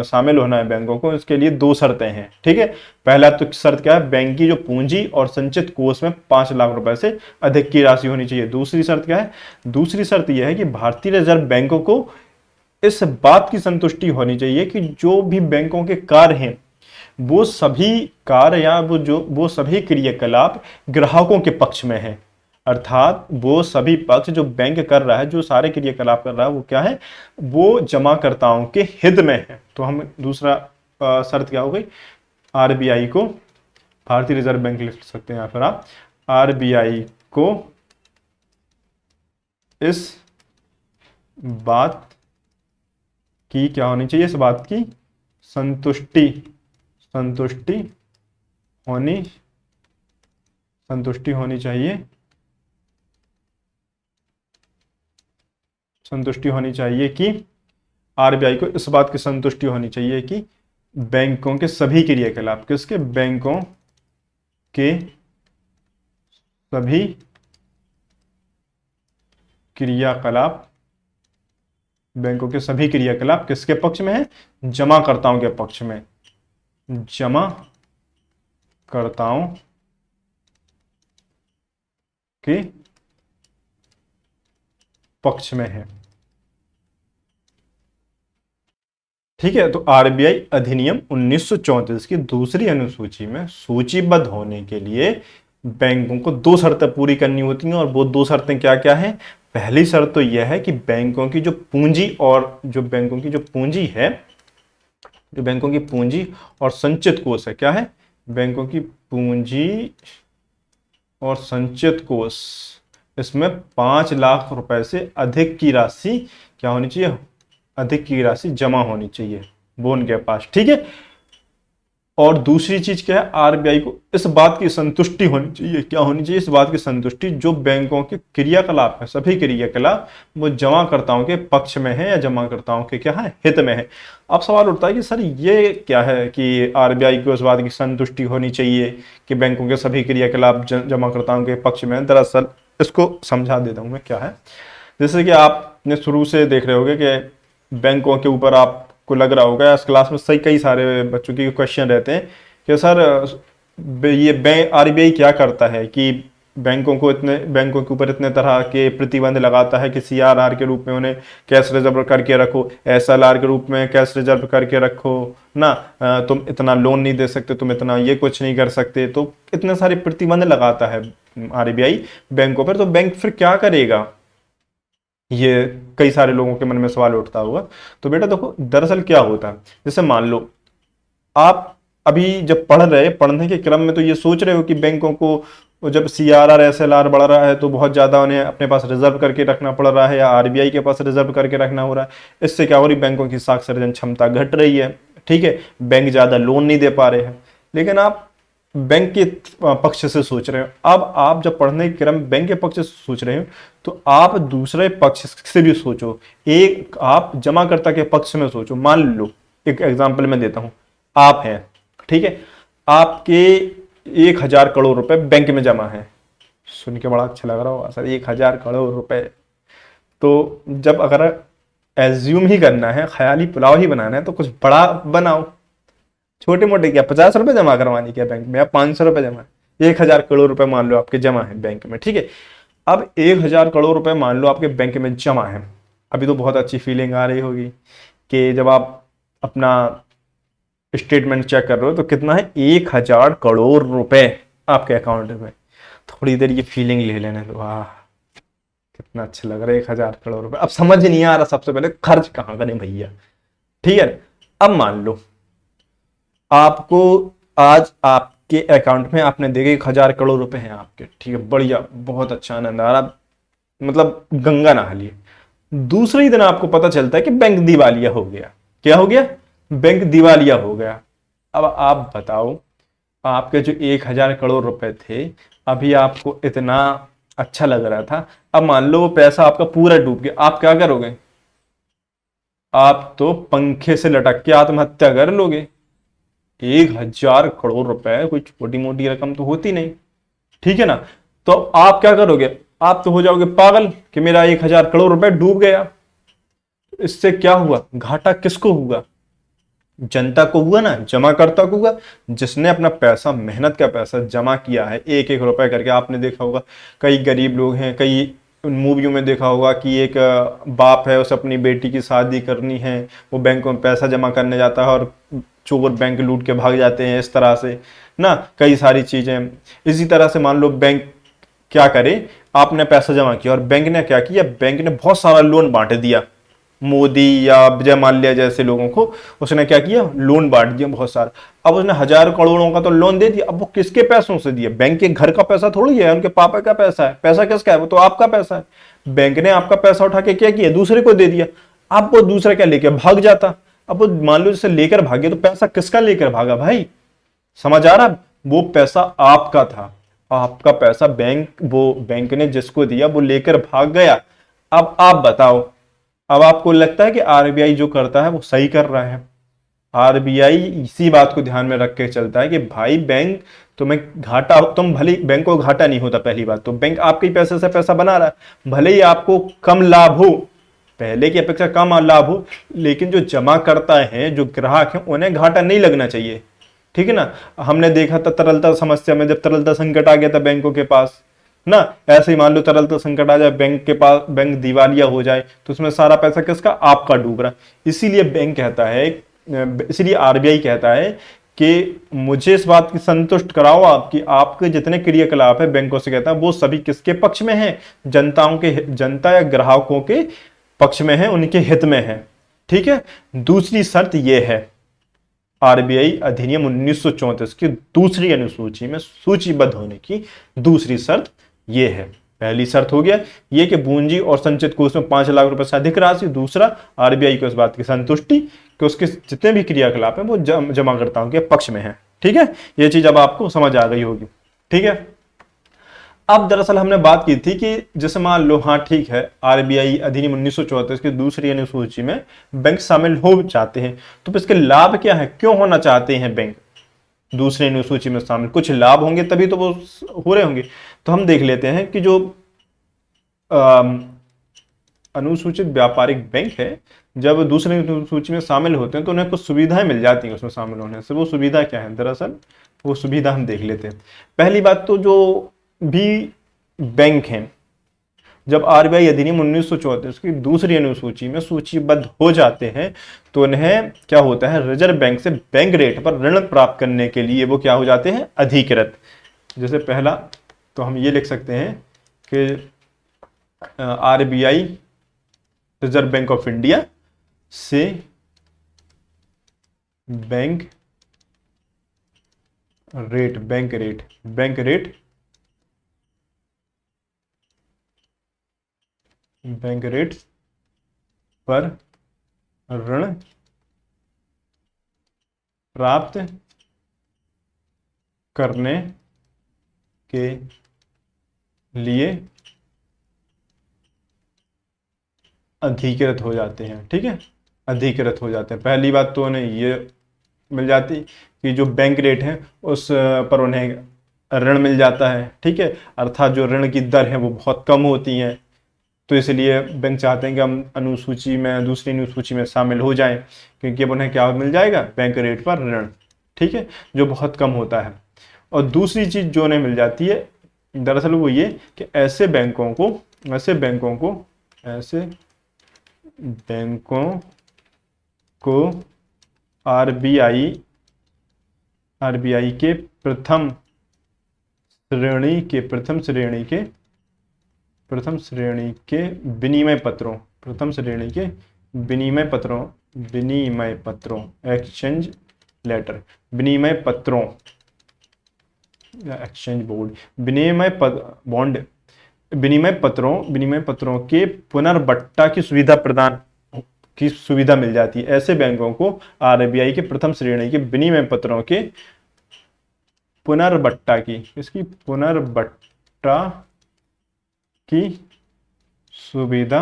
शामिल होना है बैंकों को, इसके लिए 2 शर्तें हैं। ठीक है, पहला तो शर्त क्या है? बैंक की जो पूंजी और संचित कोष में 5 लाख रुपए से अधिक की राशि होनी चाहिए। दूसरी शर्त क्या है? दूसरी शर्त यह है कि भारतीय रिजर्व बैंकों को इस बात की संतुष्टि होनी चाहिए कि जो भी बैंकों के कार्य हैं वो सभी कार्य या वो सभी क्रियाकलाप ग्राहकों के पक्ष में है, अर्थात वो सभी पक्ष जो बैंक कर रहा है, जो सारे क्रियाकलाप कर रहा है, वो क्या है? वो जमाकर्ताओं के हित में है। तो हम दूसरा शर्त क्या हो गई? आरबीआई को, भारतीय रिजर्व बैंक लिख सकते हैं या फिर आप, आरबीआई को इस बात की क्या होनी चाहिए? इस बात की संतुष्टि होनी चाहिए, संतुष्टि होनी चाहिए कि आरबीआई को इस बात की संतुष्टि होनी चाहिए कि बैंकों के सभी क्रियाकलाप, किसके? बैंकों के सभी क्रियाकलाप, बैंकों के सभी क्रियाकलाप किसके पक्ष में है? जमाकर्ताओं के पक्ष में, जमाकर्ताओं के पक्ष में है। ठीक है, तो आरबीआई अधिनियम 1934 की दूसरी अनुसूची में सूचीबद्ध होने के लिए बैंकों को 2 शर्तें पूरी करनी होती हैं, और वो 2 शर्तें क्या क्या हैं? पहली शर्त तो यह है कि बैंकों की जो पूंजी और जो बैंकों की जो पूंजी है, जो बैंकों की पूंजी और संचित कोष है, क्या है? बैंकों की पूंजी और संचित कोष, इसमें 5 लाख रुपए से अधिक की राशि क्या होनी चाहिए? अधिक की राशि जमा होनी चाहिए वो उनके पास। ठीक है, और दूसरी चीज क्या है? आरबीआई को इस बात की संतुष्टि होनी चाहिए, क्या होनी चाहिए? इस बात की संतुष्टि जो बैंकों के क्रियाकलाप है, सभी क्रियाकलाप वो जमाकर्ताओं के पक्ष में है या जमाकर्ताओं के क्या है? हित में है। अब सवाल उठता है कि सर ये क्या है कि आरबीआई को इस बात की संतुष्टि होनी चाहिए कि बैंकों के सभी क्रियाकलाप जमाकर्ताओं के पक्ष में है। दरअसल इसको समझा देता हूं मैं क्या है। जैसे कि आपने शुरू से देख रहे होंगे कि बैंकों के ऊपर आपको लग रहा होगा, इस क्लास में कई सारे बच्चों के क्वेश्चन रहते हैं कि सर ये आरबीआई क्या करता है कि बैंकों के ऊपर इतने तरह के प्रतिबंध लगाता है कि सीआरआर के रूप में उन्हें कैश रिजर्व करके रखो, एसएलआर के रूप में कैश रिजर्व करके रखो ना, तुम इतना लोन नहीं दे सकते, तुम इतना ये कुछ नहीं कर सकते, तो इतने सारे प्रतिबंध लगाता है आरबीआई बैंकों पर, तो बैंक फिर क्या करेगा, ये कई सारे लोगों के मन में सवाल उठता होगा। तो बेटा देखो दरअसल क्या होता है, जैसे मान लो आप अभी जब पढ़ने के क्रम में तो ये सोच रहे हो कि बैंकों को जब सीआरआर एसएलआर बढ़ रहा है तो बहुत ज्यादा उन्हें अपने पास रिजर्व करके रखना पड़ रहा है, या आरबीआई के पास रिजर्व करके रखना हो रहा है। इससे क्या हो रही, बैंकों की साख सर्जन क्षमता घट रही है, ठीक है, बैंक ज्यादा लोन नहीं दे पा रहे हैं। लेकिन आप बैंक के पक्ष से सोच रहे हो, अब आप जब पढ़ने के क्रम बैंक के पक्ष से सोच रहे हो तो आप दूसरे पक्ष से भी सोचो, एक आप जमाकर्ता के पक्ष में सोचो। मान लो एक एग्जांपल मैं देता हूं, आप हैं, ठीक है, आपके 1,000 करोड़ रुपए बैंक में जमा है। सुन के बड़ा अच्छा लग रहा होगा सर, 1,000 करोड़ रुपए। तो जब अगर एज्यूम ही करना है, ख्याली पुलाव ही बनाना है, तो कुछ बड़ा बनाओ। छोटे मोटे क्या 50 रुपए जमा करवानी क्या बैंक में, या 500 रुपए जमा, 1,000 करोड़ रुपए मान लो आपके जमा है बैंक में, ठीक है। अब 1,000 करोड़ रुपए मान लो आपके बैंक में जमा है। अभी तो बहुत अच्छी फीलिंग आ रही होगी कि जब आप अपना स्टेटमेंट चेक कर रहे हो तो कितना है, 1,000 करोड़ रुपए आपके अकाउंट में। थोड़ी देर ये फीलिंग ले लेने दो, वाह कितना अच्छा लग रहा है 1,000 करोड़ रुपए। अब समझ नहीं आ रहा सबसे पहले खर्च कहां करें भैया, ठीक है। अब मान लो आपको आज आपके अकाउंट में आपने देखे 1,000 करोड़ रुपए हैं आपके, ठीक है, बढ़िया, बहुत अच्छा, आनंद आ रहा, मतलब गंगा नहा लिए। दूसरे ही दिन आपको पता चलता है कि बैंक दिवालिया हो गया। क्या हो गया, बैंक दिवालिया हो गया। अब आप बताओ, आपके जो 1,000 करोड़ रुपए थे, अभी आपको इतना अच्छा लग रहा था, अब मान लो वो पैसा आपका पूरा डूब गया, आप क्या करोगे, आप तो पंखे से लटक के आत्महत्या कर लोगे। 1,000 करोड़ रुपए कोई छोटी मोटी रकम तो होती नहीं, ठीक है ना। तो आप क्या करोगे, आप तो हो जाओगे पागल कि मेरा 1,000 करोड़ रुपए डूब गया। इससे क्या हुआ, घाटा किसको हुआ, जनता को हुआ ना, जमाकर्ता को हुआ, जिसने अपना पैसा, मेहनत का पैसा जमा किया है, एक एक रुपए करके। आपने देखा होगा कई गरीब लोग हैं, कई मूवियों में देखा होगा कि एक बाप है, उसे अपनी बेटी की शादी करनी है, वो बैंक में पैसा जमा करने जाता है और चोर बैंक लूट के भाग जाते हैं, इस तरह से ना कई सारी चीजें। इसी तरह से मान लो बैंक क्या करे, आपने पैसा जमा किया और बैंक ने क्या किया, बैंक ने बहुत सारा लोन बांट दिया, मोदी या विजय माल्या जैसे लोगों को उसने क्या किया, लोन बांट दिया बहुत सारा। अब उसने हजारों करोड़ों का तो लोन दे दिया, अब वो किसके पैसों से दिया, बैंक के घर का पैसा थोड़ी है, उनके पापा का पैसा है। पैसा किसका है, वो तो आपका पैसा है। बैंक ने आपका पैसा उठा के क्या किया, दूसरे को दे दिया। अब वो दूसरा क्या लेके भाग जाता, अब वो मान लो जैसे लेकर भागे, तो पैसा किसका लेकर भागा भाई, समझ आ रहा, वो पैसा आपका था, आपका पैसा बैंक, वो बैंक ने जिसको दिया वो लेकर भाग गया। अब आप बताओ, अब आपको लगता है कि आरबीआई जो करता है वो सही कर रहा है। आरबीआई इसी बात को ध्यान में रख के चलता है कि भाई बैंक तुम्हें घाटा, तुम भले, बैंक को घाटा नहीं होता, पहली बात तो बैंक आपके पैसे से पैसा बना रहा है, भले ही आपको कम लाभ हो, पहले की अपेक्षा कम लाभ हो, लेकिन जो जमा करता है, जो ग्राहक है, उन्हें घाटा नहीं लगना चाहिए, ठीक है ना। हमने देखा था तरलता समस्या में, जब तरलता संकट आ गया था बैंकों के पास ना, ऐसे ही मान लो तरलता संकट आ जाए, बैंक के पास, बैंक दिवालिया हो जाए, तो उसमें सारा पैसा किसका, आपका डूब रहा। इसीलिए बैंक कहता है, इसीलिए आरबीआई कहता है कि मुझे इस बात की संतुष्ट कराओ आपकी, आपके जितने क्रियाकलाप है बैंकों से, कहता है वो सभी किसके पक्ष में है, जनताओं के, जनता या ग्राहकों के पक्ष में है, उनके हित में है, ठीक है। दूसरी शर्त यह है, आरबीआई अधिनियम 1934 की दूसरी अनुसूची में सूचीबद्ध होने की दूसरी शर्त यह है। पहली शर्त हो गया ये कि पूंजी और संचित कोष में 5 लाख रुपए से अधिक राशि। दूसरा, आरबीआई को इस बात की संतुष्टि कि उसके जितने भी क्रियाकलाप हैं वो जमाकर्ताओं के पक्ष में है, ठीक है। ये चीज अब आपको समझ आ गई होगी, ठीक है। अब दरअसल हमने बात की थी कि जैसे मान लो, हाँ ठीक है, आरबीआई अधिनियम 1934 की दूसरी अनुसूची में बैंक शामिल हो जाते हैं, तो इसके लाभ क्या है, क्यों होना चाहते हैं बैंक दूसरी अनुसूची में शामिल, कुछ लाभ होंगे तभी तो वो हो रहे होंगे। तो हम देख लेते हैं कि जो अनुसूचित व्यापारिक बैंक है, जब दूसरी अनुसूची में शामिल होते हैं तो उन्हें कुछ सुविधाएं मिल जाती हैं उसमें शामिल होने से। वो सुविधा क्या है, दरअसल वो सुविधा हम देख लेते हैं। पहली बात तो जो भी बैंक हैं, जब आरबीआई अधिनियम 1934 की दूसरी अनुसूची में सूचीबद्ध हो जाते हैं तो उन्हें क्या होता है, रिजर्व बैंक से बैंक रेट पर ऋण प्राप्त करने के लिए वो क्या हो जाते हैं, अधिकृत। जैसे पहला तो हम ये लिख सकते हैं कि RBI reserve bank of India से बैंक रेट पर ऋण प्राप्त करने के लिए अधिकृत हो जाते हैं। ठीक है, अधिकृत हो जाते हैं। पहली बात तो उन्हें ये मिल जाती कि जो बैंक रेट है उस पर उन्हें ऋण मिल जाता है। ठीक है, अर्थात जो ऋण की दर है वो बहुत कम होती है, तो इसलिए बैंक चाहते हैं कि हम अनुसूची में, दूसरी अनुसूची में शामिल हो जाएं, क्योंकि अब उन्हें क्या मिल जाएगा, बैंक रेट पर ऋण। ठीक है, जो बहुत कम होता है। और दूसरी चीज जो उन्हें मिल जाती है दरअसल वो ये कि ऐसे बैंकों को आरबीआई के प्रथम श्रेणी के विनिमय पत्रों एक्सचेंज लेटर, विनिमय पत्रों के पुनर्बट्टा की सुविधा मिल जाती है। ऐसे बैंकों को आरबीआई के प्रथम श्रेणी के विनिमय पत्रों के पुनर्बट्टा की सुविधा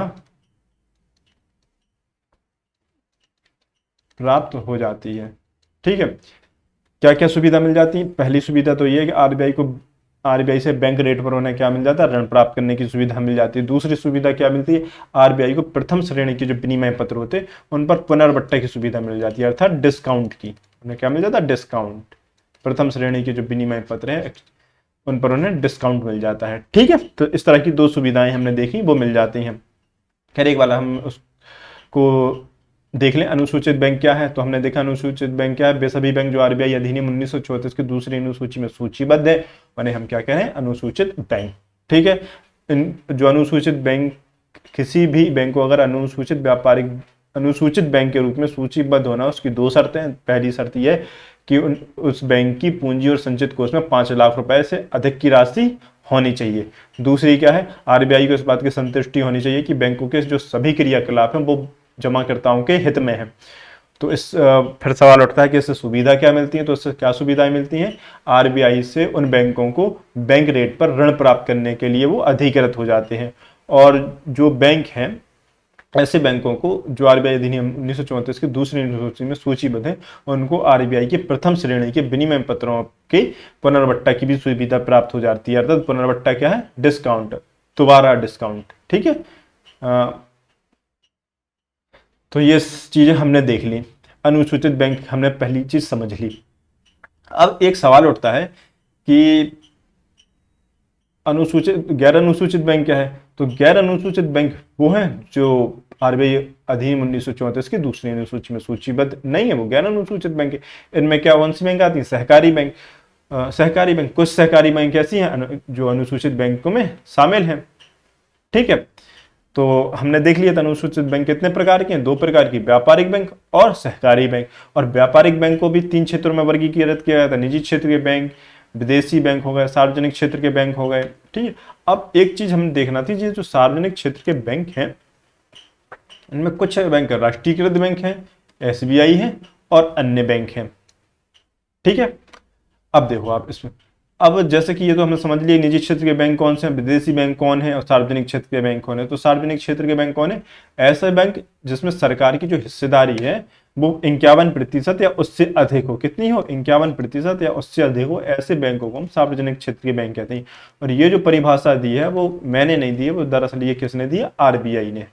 प्राप्त हो जाती है। ठीक है, क्या क्या सुविधा मिल जाती है? पहली सुविधा तो ये है कि आरबीआई से बैंक रेट पर उन्हें क्या मिल जाता है, ऋण प्राप्त करने की सुविधा मिल जाती है। दूसरी सुविधा क्या मिलती है, आरबीआई को प्रथम श्रेणी के जो विनिमय पत्र होते हैं उन पर पुनर्बट्टा की सुविधा मिल जाती है, अर्थात डिस्काउंट की। उन्हें क्या मिल जाता है, डिस्काउंट। प्रथम श्रेणी के जो विनिमय पत्र हैं उन पर उन्हें डिस्काउंट मिल जाता है। ठीक है, तो इस तरह की दो सुविधाएं हमने देखी, वो मिल जाती हैं। खैर एक वाला हम उसको देख लें, अनुसूचित बैंक क्या है। तो हमने देखा अनुसूचित बैंक क्या है, वे सभी बैंक जो आरबीआई अधिनियम 1934 की दूसरी अनुसूची में सूचीबद्ध है, उन्हें हम क्या कह रहे हैं, अनुसूचित बैंक। ठीक है, जो अनुसूचित बैंक, किसी भी बैंक को अगर अनुसूचित बैंक के रूप में सूचीबद्ध होना, उसकी दो शर्तें हैं। पहली शर्त यह है कि उस बैंक की पूंजी और संचित कोष में 5 लाख रुपए से अधिक की राशि होनी चाहिए। दूसरी क्या है, आरबीआई को इस बात की संतुष्टि होनी चाहिए कि बैंकों के जो सभी क्रियाकलाप हैं वो जमाकर्ताओं के हित में है। तो फिर सवाल उठता है कि इससे सुविधा क्या मिलती है। तो इससे क्या सुविधाएं मिलती हैं, आरबीआई से उन बैंकों को बैंक रेट पर ऋण प्राप्त करने के लिए वो अधिकृत हो जाते हैं। और जो बैंक हैं, ऐसे बैंकों को जो आरबीआई अधिनियम 1934 की दूसरी अनुसूची में सूचीबद्ध है, उनको आरबीआई के प्रथम श्रेणी के विनिमय पत्रों के पुनर्बट्टा की भी सुविधा प्राप्त हो जाती है। अर्थात पुनर्बट्टा क्या है, डिस्काउंट, दोबारा डिस्काउंट। ठीक है, तो ये चीजें हमने देख ली। अनुसूचित बैंक हमने पहली चीज समझ ली। अब एक सवाल उठता है कि गैर अनुसूचित बैंक क्या है। तो गैर अनुसूचित बैंक वो है जो आरबीआई अधिनियम 1934 की दूसरी अनुसूची में सूचीबद्ध नहीं है, वो गैर अनुसूचित बैंक है। इनमें क्या कौन सी बैंक आती है, सहकारी बैंक। कुछ सहकारी बैंक ऐसी हैं जो अनुसूचित बैंकों में शामिल हैं। ठीक है, तो हमने देख लिया था अनुसूचित बैंक कितने प्रकार के हैं, 2 प्रकार की, व्यापारिक बैंक और सहकारी बैंक। और व्यापारिक बैंक को भी 3 क्षेत्रों में वर्गीकृत किया गया था, निजी क्षेत्र के बैंक, विदेशी बैंक हो गए, सार्वजनिक क्षेत्र के बैंक हो गए। ठीक है, अब एक चीज हमें देखना थी, जो सार्वजनिक क्षेत्र के बैंक हैं इनमें कुछ बैंक राष्ट्रीयकृत बैंक हैं, एसबीआई है और अन्य बैंक हैं। ठीक है, अब देखो आप इसमें, अब जैसे कि ये तो हमने समझ लिया निजी क्षेत्र के बैंक कौन से हैं, विदेशी बैंक कौन है और सार्वजनिक क्षेत्र के बैंक कौन है। तो सार्वजनिक क्षेत्र के बैंक कौन है, ऐसे बैंक जिसमें सरकार की जो हिस्सेदारी है वो 51% या उससे अधिक हो। कितनी हो, 51% या उससे अधिक हो, ऐसे बैंकों को हम सार्वजनिक क्षेत्र के बैंक कहते हैं। और ये जो परिभाषा दी है वो मैंने नहीं दी है, वो दरअसल ये किसने दी है, आरबीआई ने।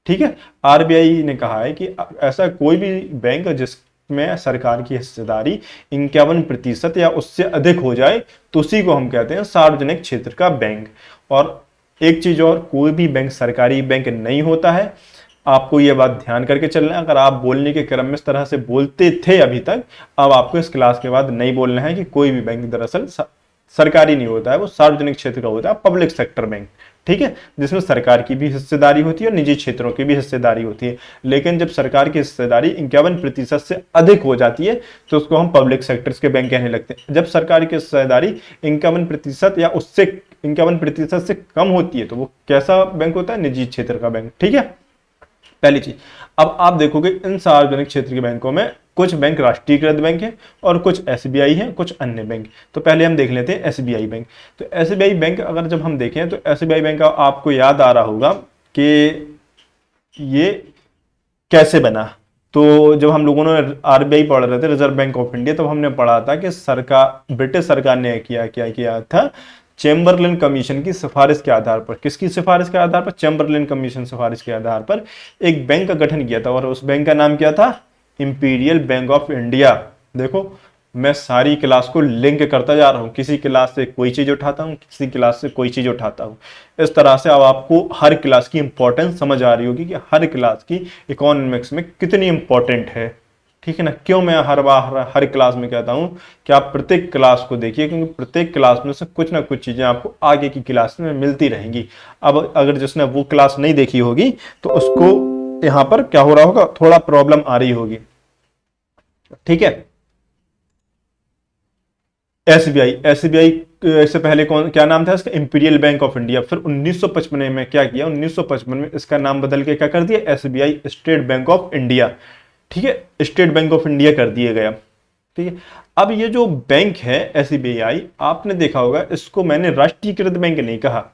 ठीक है, आरबीआई ने कहा है कि ऐसा कोई भी बैंक जिसमें सरकार की हिस्सेदारी 51% या उससे अधिक हो जाए तो उसी को हम कहते हैं सार्वजनिक क्षेत्र का बैंक। और एक चीज और, कोई भी बैंक सरकारी बैंक नहीं होता है। आपको यह बात ध्यान करके चलना है। अगर आप बोलने के क्रम में इस तरह से बोलते थे अभी तक, अब आपको इस क्लास के बाद नहीं बोलना है कि कोई भी बैंक दरअसल सरकारी नहीं होता है, वो सार्वजनिक क्षेत्र का होता है, पब्लिक सेक्टर बैंक, ठीक है, जिसमें सरकार की भी हिस्सेदारी होती है और निजी क्षेत्रों की भी हिस्सेदारी होती है। लेकिन जब सरकार की हिस्सेदारी 51% से अधिक हो जाती है तो उसको हम पब्लिक सेक्टर्स के बैंक कहने लगते हैं। जब सरकार की हिस्सेदारी 51% या उससे 51% से कम होती है तो वो कैसा बैंक होता है? निजी क्षेत्र का बैंक, ठीक है, पहली चीज। अब आप देखोगे इन सार्वजनिक क्षेत्र के बैंकों में कुछ बैंक राष्ट्रीयकृत बैंक हैं और कुछ एसबीआई हैं, कुछ अन्य बैंक। तो पहले हम देख लेते हैं एसबीआई बैंक। तो एसबीआई बैंक अगर जब हम देखें तो एसबीआई बैंक का आपको याद आ रहा होगा कि ये कैसे बना। तो जब हम लोगों ने आरबीआई पढ़ रहे थे, रिजर्व बैंक ऑफ इंडिया, तो हमने पढ़ा था कि सरकार, ब्रिटिश सरकार ने क्या किया था, चैम्बरलिन कमीशन की सिफारिश के आधार पर, किसकी सिफारिश के आधार पर? चैम्बरलिन कमीशन सिफारिश के आधार पर एक बैंक का गठन किया था और उस बैंक का नाम क्या था? Imperial bank of India. देखो मैं सारी क्लास को लिंक करता जा रहा हूं, किसी क्लास से कोई चीज उठाता हूं, किसी क्लास से कोई चीज उठाता हूं। इस तरह से अब आपको हर क्लास की इंपॉर्टेंस समझ आ रही होगी कि हर क्लास की इकोनॉमिक्स में कितनी इंपॉर्टेंट है, ठीक है ना। क्यों मैं हर बार हर क्लास में कहता हूं कि आप प्रत्येक क्लास को देखिए, क्योंकि प्रत्येक क्लास में से कुछ ना कुछ चीजें आपको आगे की क्लास में मिलती रहेंगी। अब अगर जिसने वो क्लास नहीं देखी होगी तो उसको यहां पर क्या हो रहा होगा, थोड़ा प्रॉब्लम आ रही होगी, ठीक है। एसबीआई, एसबीआई से पहले कौन, क्या नाम था इसका? Imperial bank of India. फिर 1955 में क्या किया? 1955 में इसका नाम बदल के क्या कर दिया? SBI state bank of India, ठीक है, स्टेट बैंक ऑफ इंडिया कर दिया गया, ठीक है। अब ये जो बैंक है एसबीआई, आपने देखा होगा इसको मैंने राष्ट्रीयकृत बैंक नहीं कहा।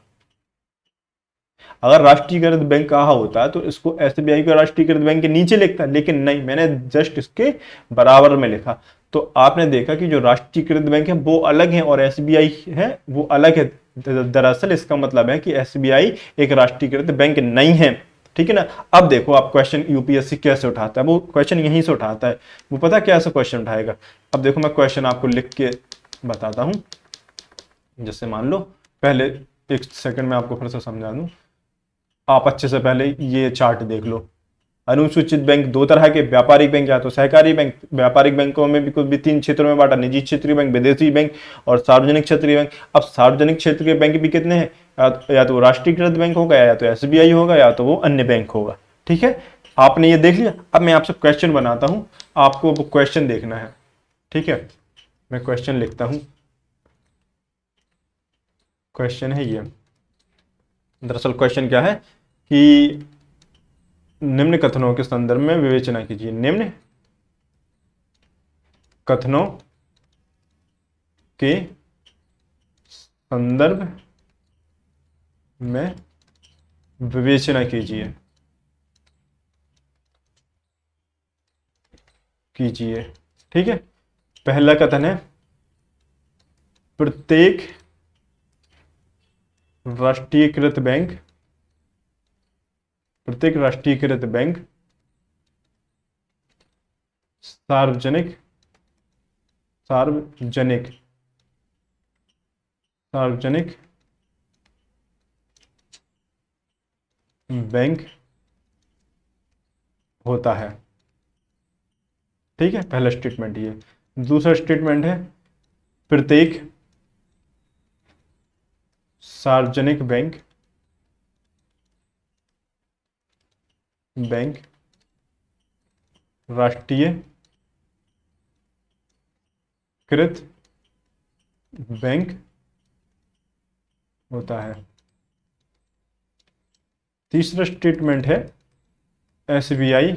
अगर राष्ट्रीयकृत बैंक कहा होता तो इसको एसबीआई को राष्ट्रीयकृत बैंक के नीचे लिखता, लेकिन नहीं, मैंने जस्ट इसके बराबर में लिखा। तो आपने देखा कि जो राष्ट्रीयकृत बैंक है वो अलग है और एसबीआई है वो अलग है। दरअसल इसका मतलब है कि एसबीआई एक राष्ट्रीयकृत बैंक नहीं है, ठीक है ना। अब देखो आप क्वेश्चन यूपीएससी कैसे उठाता है, वो क्वेश्चन यहीं से उठाता है। वो पता कैसे क्वेश्चन उठाएगा? अब देखो मैं क्वेश्चन आपको लिख के बताता हूं। जैसे मान लो, पहले एक सेकंड में आपको फिर से समझा दूं, आप अच्छे से पहले ये चार्ट देख लो। अनुसूचित बैंक दो तरह के, व्यापारिक बैंक या तो सहकारी बैंक। व्यापारिक बैंकों में भी कुछ भी 3 क्षेत्रों में बांटा, निजी क्षेत्रीय बैंक, विदेशी बैंक और सार्वजनिक क्षेत्रीय बैंक। अब सार्वजनिक क्षेत्र के बैंक भी कितने हैं? या तो राष्ट्रीयकृत बैंक होगा, या तो एसबीआई होगा, या तो वो अन्य बैंक होगा, ठीक है। आपने ये देख लिया। अब मैं आपसे क्वेश्चन बनाता हूं, आपको वो क्वेश्चन देखना है, ठीक है। मैं क्वेश्चन लिखता हूं, क्वेश्चन है ये। दरअसल क्वेश्चन क्या है कि निम्न कथनों के संदर्भ में विवेचना कीजिए। निम्न कथनों के संदर्भ में विवेचना कीजिए, ठीक है। पहला कथन है, प्रत्येक राष्ट्रीयकृत बैंक सार्वजनिक सार्वजनिक सार्वजनिक बैंक होता है, ठीक है। पहला स्टेटमेंट ये। दूसरा स्टेटमेंट है, प्रत्येक सार्वजनिक बैंक राष्ट्रीयकृत बैंक होता है। तीसरा स्टेटमेंट है, एसबीआई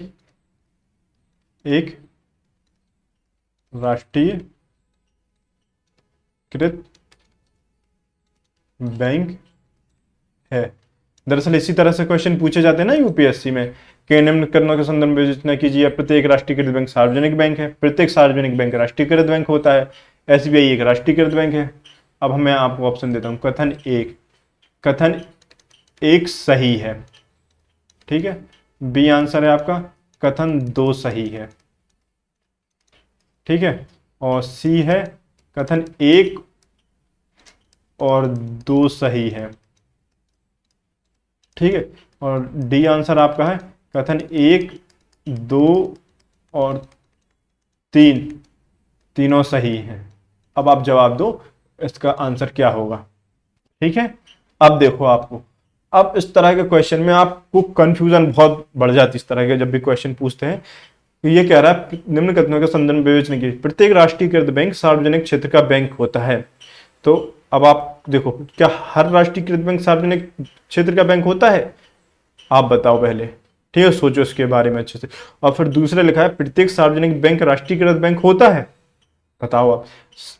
एक राष्ट्रीयकृत बैंक है। दरअसल इसी तरह से क्वेश्चन पूछे जाते हैं ना यूपीएससी में कि निम्न कथनों के संदर्भ में विवेचना कीजिए। प्रत्येक राष्ट्रीयकृत बैंक सार्वजनिक बैंक है, प्रत्येक सार्वजनिक बैंक राष्ट्रीयकृत बैंक होता है, एसबीआई एक राष्ट्रीयकृत बैंक है। अब मैं आपको ऑप्शन देता हूं, कथन एक सही है, ठीक है। बी आंसर है आपका, कथन 2 सही है, ठीक है। और सी है, कथन 1 और 2 सही है, ठीक है। और डी आंसर आपका है, कथन 1, 2 और 3 तीनों सही हैं। अब आप जवाब दो, इसका आंसर क्या होगा। ठीक है, अब देखो आपको, अब इस तरह के क्वेश्चन में आपको कंफ्यूजन बहुत बढ़ जाती है। इस तरह के जब भी क्वेश्चन पूछते हैं तो ये कह रहा है निम्न कथनों के संदर्भ में विवेचना की प्रत्येक राष्ट्रीयकृत बैंक सार्वजनिक क्षेत्र का बैंक होता है। तो अब आप देखो, क्या हर राष्ट्रीयकृत बैंक सार्वजनिक क्षेत्र का बैंक होता है? आप बताओ पहले, ठीक है, सोचो इसके बारे में अच्छे से। और फिर दूसरा लिखा है प्रत्येक सार्वजनिक बैंक राष्ट्रीयकृत बैंक होता है। बताओ आप,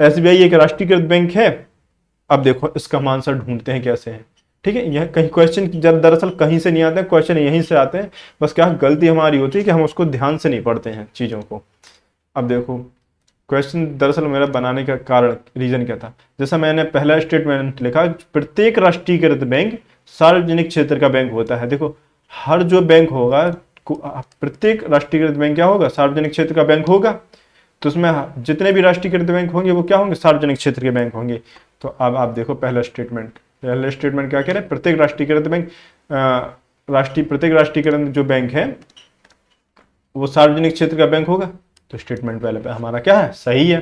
एसबीआई एक राष्ट्रीयकृत बैंक है? अब देखो इसका हम आंसर ढूंढते हैं कैसे है। ठीक है, यह कहीं क्वेश्चन दरअसल कहीं से नहीं आते हैं, क्वेश्चन यहीं से आते हैं। बस क्या गलती हमारी होती है कि हम उसको ध्यान से नहीं पढ़ते हैं चीज़ों को। अब देखो क्वेश्चन दरअसल मेरा बनाने का कारण रीजन क्या था, जैसा मैंने पहला स्टेटमेंट लिखा, प्रत्येक राष्ट्रीयकृत बैंक सार्वजनिक क्षेत्र का बैंक होता है। देखो हर जो बैंक होगा, प्रत्येक राष्ट्रीयकृत बैंक क्या होगा? सार्वजनिक क्षेत्र का बैंक होगा। तो उसमें जितने भी राष्ट्रीयकृत बैंक होंगे वो क्या होंगे? सार्वजनिक क्षेत्र के बैंक होंगे। तो अब आप देखो पहला स्टेटमेंट क्या कह रहे हैं? प्रत्येक राष्ट्रीयकृत बैंक प्रत्येक राष्ट्रीयकृत जो बैंक है वो सार्वजनिक क्षेत्र का बैंक होगा। तो स्टेटमेंट पहले पे हमारा क्या है? सही है।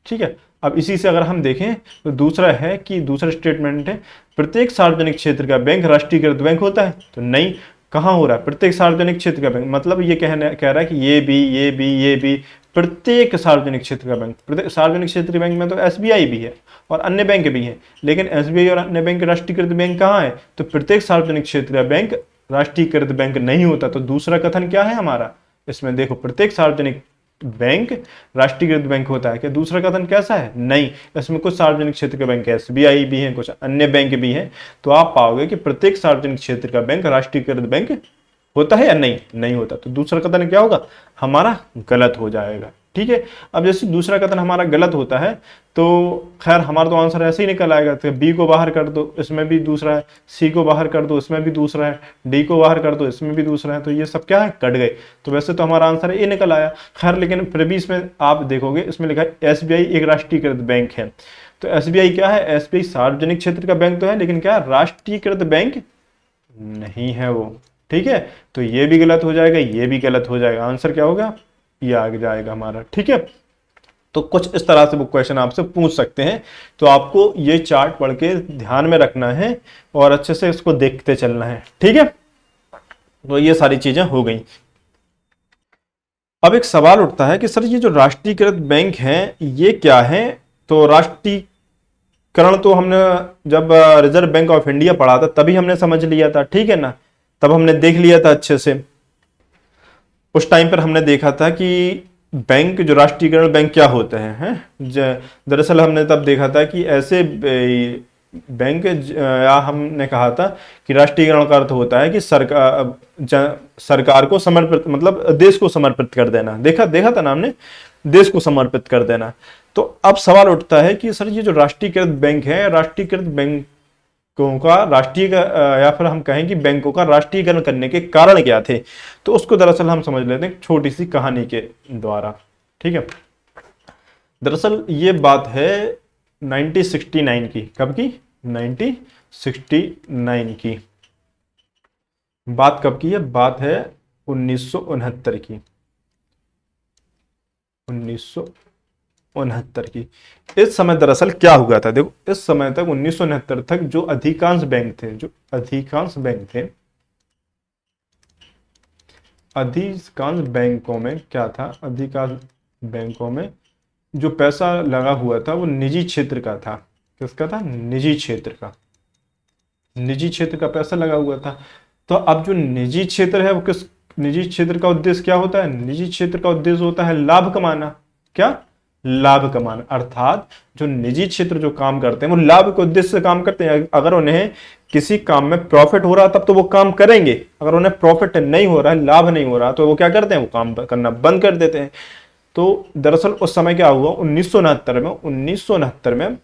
ठीक है, अब इसी से अगर हम देखें तो दूसरा है कि दूसरा स्टेटमेंट है प्रत्येक सार्वजनिक क्षेत्र का बैंक राष्ट्रीयकृत बैंक होता है। तो नहीं, कहाँ हो रहा है? प्रत्येक सार्वजनिक क्षेत्र का बैंक, मतलब ये कह रहा है कि ये भी प्रत्येक सार्वजनिक क्षेत्र का बैंक। प्रत्येक सार्वजनिक क्षेत्र के बैंक में तो एसबीआई भी है और अन्य बैंक भी हैं, लेकिन एसबीआई और अन्य बैंक राष्ट्रीयकृत बैंक कहाँ है? तो प्रत्येक सार्वजनिक क्षेत्र का बैंक राष्ट्रीयकृत बैंक नहीं होता। तो दूसरा कथन क्या है हमारा इसमें? देखो प्रत्येक सार्वजनिक बैंक राष्ट्रीयकृत बैंक होता है। क्या दूसरा कथन कैसा है? नहीं, इसमें कुछ सार्वजनिक क्षेत्र के बैंक एसबीआई भी हैं, कुछ अन्य बैंक भी हैं। तो आप पाओगे कि प्रत्येक सार्वजनिक क्षेत्र का बैंक राष्ट्रीयकृत बैंक होता है या नहीं? नहीं होता। तो दूसरा कथन क्या होगा हमारा? गलत हो जाएगा। ठीक है, अब जैसे दूसरा कथन हमारा गलत होता है तो खैर हमारा तो आंसर ऐसे ही निकल आएगा। तो बी को बाहर कर दो, इसमें भी दूसरा है, सी को बाहर कर दो, इसमें भी दूसरा है, डी को बाहर कर दो, इसमें भी दूसरा है। तो ये सब क्या है? कट गए। तो वैसे तो हमारा आंसर ये निकल आया। खैर लेकिन फिर भी इसमें आप देखोगे इसमें लिखा है एसबीआई एक राष्ट्रीयकृत बैंक है। तो एसबीआई क्या है? एसबीआई सार्वजनिक क्षेत्र का बैंक तो है, लेकिन क्या राष्ट्रीयकृत बैंक नहीं है वो। ठीक है, तो ये भी गलत हो जाएगा, ये भी गलत हो जाएगा। आंसर क्या होगा? ये आ जाएगा हमारा। ठीक है, तो कुछ इस तरह से वो क्वेश्चन आपसे पूछ सकते हैं। तो आपको ये चार्ट पढ़ के ध्यान में रखना है और अच्छे से इसको देखते चलना है। ठीक है, तो ये सारी चीजें हो गई। अब एक सवाल उठता है कि सर ये जो राष्ट्रीयकृत बैंक हैं ये क्या है? तो राष्ट्रीयकरण तो हमने जब रिजर्व बैंक ऑफ इंडिया पढ़ा था तभी हमने समझ लिया था। ठीक है ना, तब हमने देख लिया था अच्छे से। उस टाइम पर हमने देखा था कि बैंक जो राष्ट्रीयकरण बैंक क्या होते हैं दरअसल हमने तब देखा था कि ऐसे बैंक या हमने कहा था कि राष्ट्रीयकरण का अर्थ होता है कि सरकार को समर्पित, मतलब देश को समर्पित कर देना। देखा था ना हमने, देश को समर्पित कर देना। तो अब सवाल उठता है कि सर ये जो राष्ट्रीयकृत बैंक है, राष्ट्रीयकृत बैंकों का या फिर हम कहें कि बैंकों का राष्ट्रीयकरण करने के कारण क्या थे? तो उसको दरअसल हम समझ लेते हैं छोटी सी कहानी के द्वारा। ठीक है, दरअसल ये बात है 1969 की। कब की? 1969 की। बात कब की है? बात है 1969 की। 1969 की। इस समय दरअसल क्या हुआ था? देखो इस समय तक 1969 तक जो अधिकांश बैंक थे, अधिकांश बैंकों में क्या था? अधिकांश बैंकों में जो पैसा लगा हुआ था वो निजी क्षेत्र का था। किसका था? निजी क्षेत्र का। निजी क्षेत्र का पैसा लगा हुआ था। तो अब जो निजी क्षेत्र है वो किस निजी क्षेत्र का उद्देश्य क्या होता है? निजी क्षेत्र का उद्देश्य होता है लाभ कमाना। क्या? लाभ कमाना। अर्थात जो निजी क्षेत्र जो काम करते हैं वो लाभ के उद्देश्य से काम करते हैं। अगर उन्हें किसी काम में प्रॉफिट हो रहा तब तो वो काम करेंगे, अगर उन्हें प्रॉफिट नहीं हो रहा है, लाभ नहीं हो रहा, तो वो क्या करते हैं? वो काम करना बंद कर देते हैं। तो दरअसल उस समय क्या हुआ 1969 में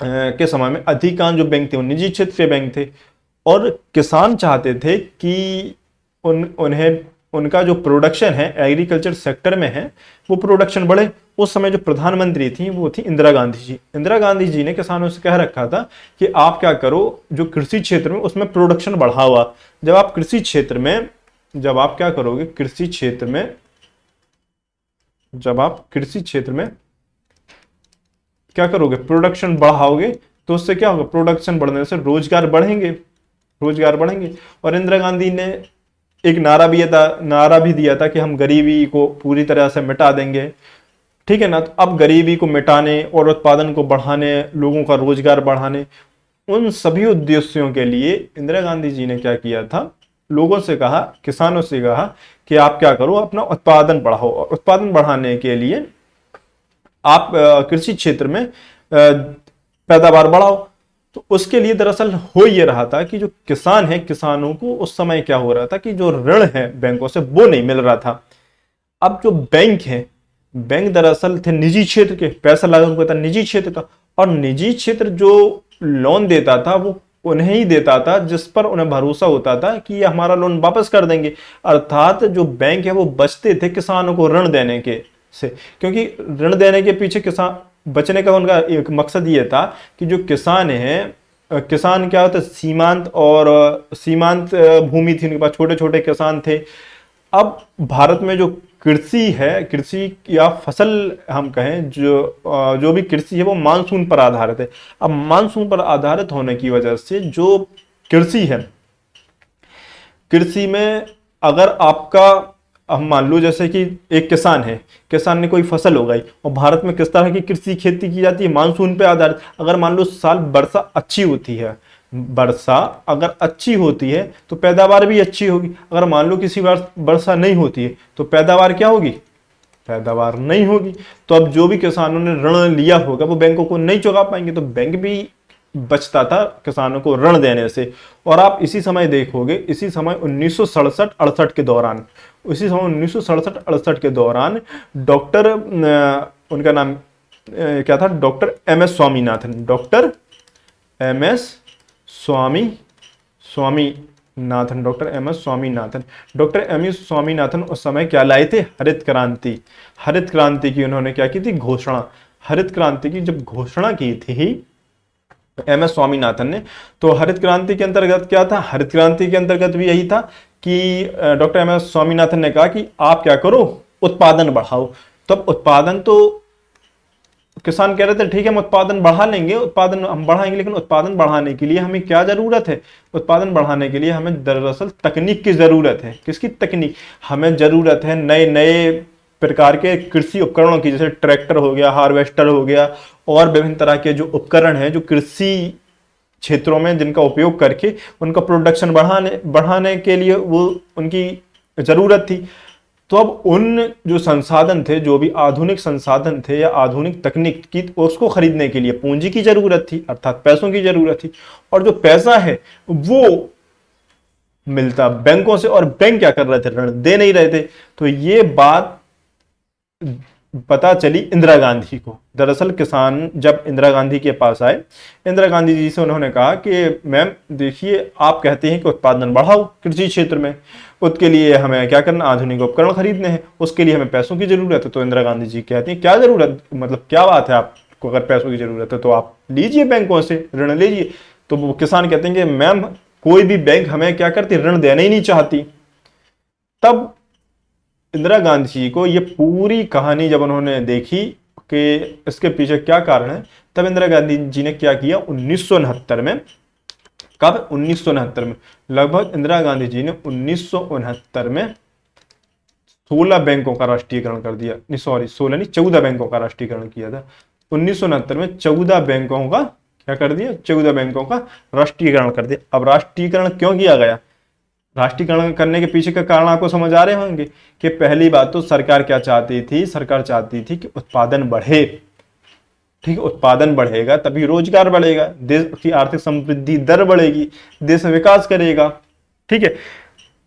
के समय में अधिकांश जो बैंक थे वो निजी क्षेत्र के बैंक थे और किसान चाहते थे कि उन्हें उनका जो प्रोडक्शन है एग्रीकल्चर सेक्टर में है वो प्रोडक्शन बढ़े। उस समय जो प्रधानमंत्री थी वो थी इंदिरा गांधी जी। इंदिरा गांधी जी ने किसानों से कह रखा था कि आप क्या करो, जो कृषि क्षेत्र में उसमें प्रोडक्शन बढ़ावा। जब आप कृषि क्षेत्र में जब आप क्या करोगे कृषि क्षेत्र में जब आप कृषि क्षेत्र में क्या करोगे, प्रोडक्शन बढ़ाओगे, तो उससे क्या होगा, प्रोडक्शन बढ़ने से रोजगार बढ़ेंगे, रोजगार बढ़ेंगे। और इंदिरा गांधी ने एक नारा भी दिया था कि हम गरीबी को पूरी तरह से मिटा देंगे, ठीक है ना। तो अब गरीबी को मिटाने और उत्पादन को बढ़ाने, लोगों का रोजगार बढ़ाने, उन सभी उद्देश्यों के लिए इंदिरा गांधी जी ने क्या किया था, लोगों से कहा, किसानों से कहा कि आप क्या करो, अपना उत्पादन बढ़ाओ। और उत्पादन बढ़ाने के लिए आप कृषि क्षेत्र में पैदावार बढ़ाओ। तो उसके लिए दरअसल हो ये रहा था कि जो किसान है, किसानों को उस समय क्या हो रहा था कि जो ऋण है बैंकों से वो नहीं मिल रहा था। अब जो बैंक है, बैंक दरअसल थे निजी क्षेत्र के, पैसा लगा हुआ था निजी क्षेत्र का, और निजी क्षेत्र जो लोन देता था वो उन्हें ही देता था जिस पर उन्हें भरोसा होता था कि ये हमारा लोन वापस कर देंगे। अर्थात जो बैंक है वो बचते थे किसानों को ऋण देने के से, क्योंकि ऋण देने के पीछे किसान बचने का उनका एक मकसद ये था कि जो किसान है, किसान क्या होता है, सीमांत और सीमांत भूमि थी उनके पास, छोटे छोटे किसान थे। अब भारत में जो कृषि है, कृषि या फसल हम कहें, जो भी कृषि है वो मानसून पर आधारित है। अब मानसून पर आधारित होने की वजह से जो कृषि है, कृषि में अगर आपका, अब मान लो जैसे कि एक किसान है, किसान ने कोई फसल उगाई, और भारत में किस तरह की कृषि खेती की जाती है, मानसून पे आधारित। अगर मान लो साल वर्षा अच्छी होती है, वर्षा अगर अच्छी होती है तो पैदावार भी अच्छी होगी। अगर मान लो किसी बार वर्षा नहीं होती है तो पैदावार क्या होगी, पैदावार नहीं होगी। तो अब जो भी किसानों ने ऋण लिया होगा वो बैंकों को नहीं चुका पाएंगे, तो बैंक भी बचता था किसानों को ऋण देने से। और आप इसी समय देखोगे, इसी समय 1967-68 के दौरान, इसी समय 1967-68 के दौरान डॉक्टर, उनका नाम क्या था, doctor M S Swaminathan, doctor M S Swaminathan, doctor M S Swaminathan, doctor M S Swaminathan उस समय क्या लाए थे, हरित क्रांति। हरित क्रांति की उन्होंने क्या की थी, घोषणा। हरित क्रांति की जब घोषणा की थी एम एस स्वामीनाथन ने, तो हरित क्रांति के अंतर्गत क्या था, हरित क्रांति के अंतर्गत भी यही था कि डॉक्टर एम एस स्वामीनाथन ने कहा कि आप क्या करो, उत्पादन बढ़ाओ। तब उत्पादन तो किसान कह रहे थे ठीक है हम उत्पादन बढ़ा लेंगे, उत्पादन हम बढ़ाएंगे, लेकिन उत्पादन बढ़ाने के लिए हमें क्या जरूरत है, उत्पादन बढ़ाने के लिए हमें दरअसल तकनीक की जरूरत है। किसकी तकनीक, हमें जरूरत है नए नए प्रकार के कृषि उपकरणों की, जैसे ट्रैक्टर हो गया, हार्वेस्टर हो गया, और विभिन्न तरह के जो उपकरण हैं जो कृषि क्षेत्रों में जिनका उपयोग करके उनका प्रोडक्शन बढ़ाने के लिए वो उनकी जरूरत थी। तो अब उन जो संसाधन थे, जो भी आधुनिक संसाधन थे या आधुनिक तकनीक की, उसको खरीदने के लिए पूंजी की जरूरत थी, अर्थात पैसों की जरूरत थी। और जो पैसा है वो मिलता बैंकों से, और बैंक क्या कर रहे थे, ऋण दे नहीं रहे थे। तो ये बात पता चली इंदिरा गांधी को। दरअसल किसान जब इंदिरा गांधी के पास आए, इंदिरा गांधी जी से उन्होंने कहा कि मैम देखिए, आप कहते हैं कि उत्पादन बढ़ाओ कृषि क्षेत्र में, उसके लिए हमें क्या करना, आधुनिक उपकरण खरीदने हैं, उसके लिए हमें पैसों की जरूरत है। तो इंदिरा गांधी जी कहती हैं क्या जरूरत, मतलब क्या बात है, आपको अगर पैसों की जरूरत है तो आप लीजिए बैंकों से ऋण लीजिए। तो वो किसान कहते हैं कि मैम कोई भी बैंक हमें क्या करती, ऋण देना ही नहीं चाहती। तब इंदिरा गांधी जी को ये पूरी कहानी जब उन्होंने देखी कि इसके पीछे क्या कारण है, तब इंदिरा गांधी जी ने क्या किया, 1969 में, कब, 1969 में, लगभग इंदिरा गांधी जी ने 1969 में 16 बैंकों का राष्ट्रीयकरण कर दिया। नहीं सॉरी, 16 नहीं, 14 बैंकों का राष्ट्रीयकरण किया था। 1969 में 14 बैंकों का क्या कर दिया, 14 बैंकों का राष्ट्रीयकरण कर दिया। अब राष्ट्रीयकरण क्यों किया गया, राष्ट्रीयकरण करने के पीछे का कारण आपको समझ आ रहे होंगे कि पहली बात तो सरकार क्या चाहती थी, सरकार चाहती थी कि उत्पादन बढ़े, ठीक है, उत्पादन बढ़ेगा तभी रोजगार बढ़ेगा, देश की आर्थिक समृद्धि दर बढ़ेगी, देश विकास करेगा, ठीक है।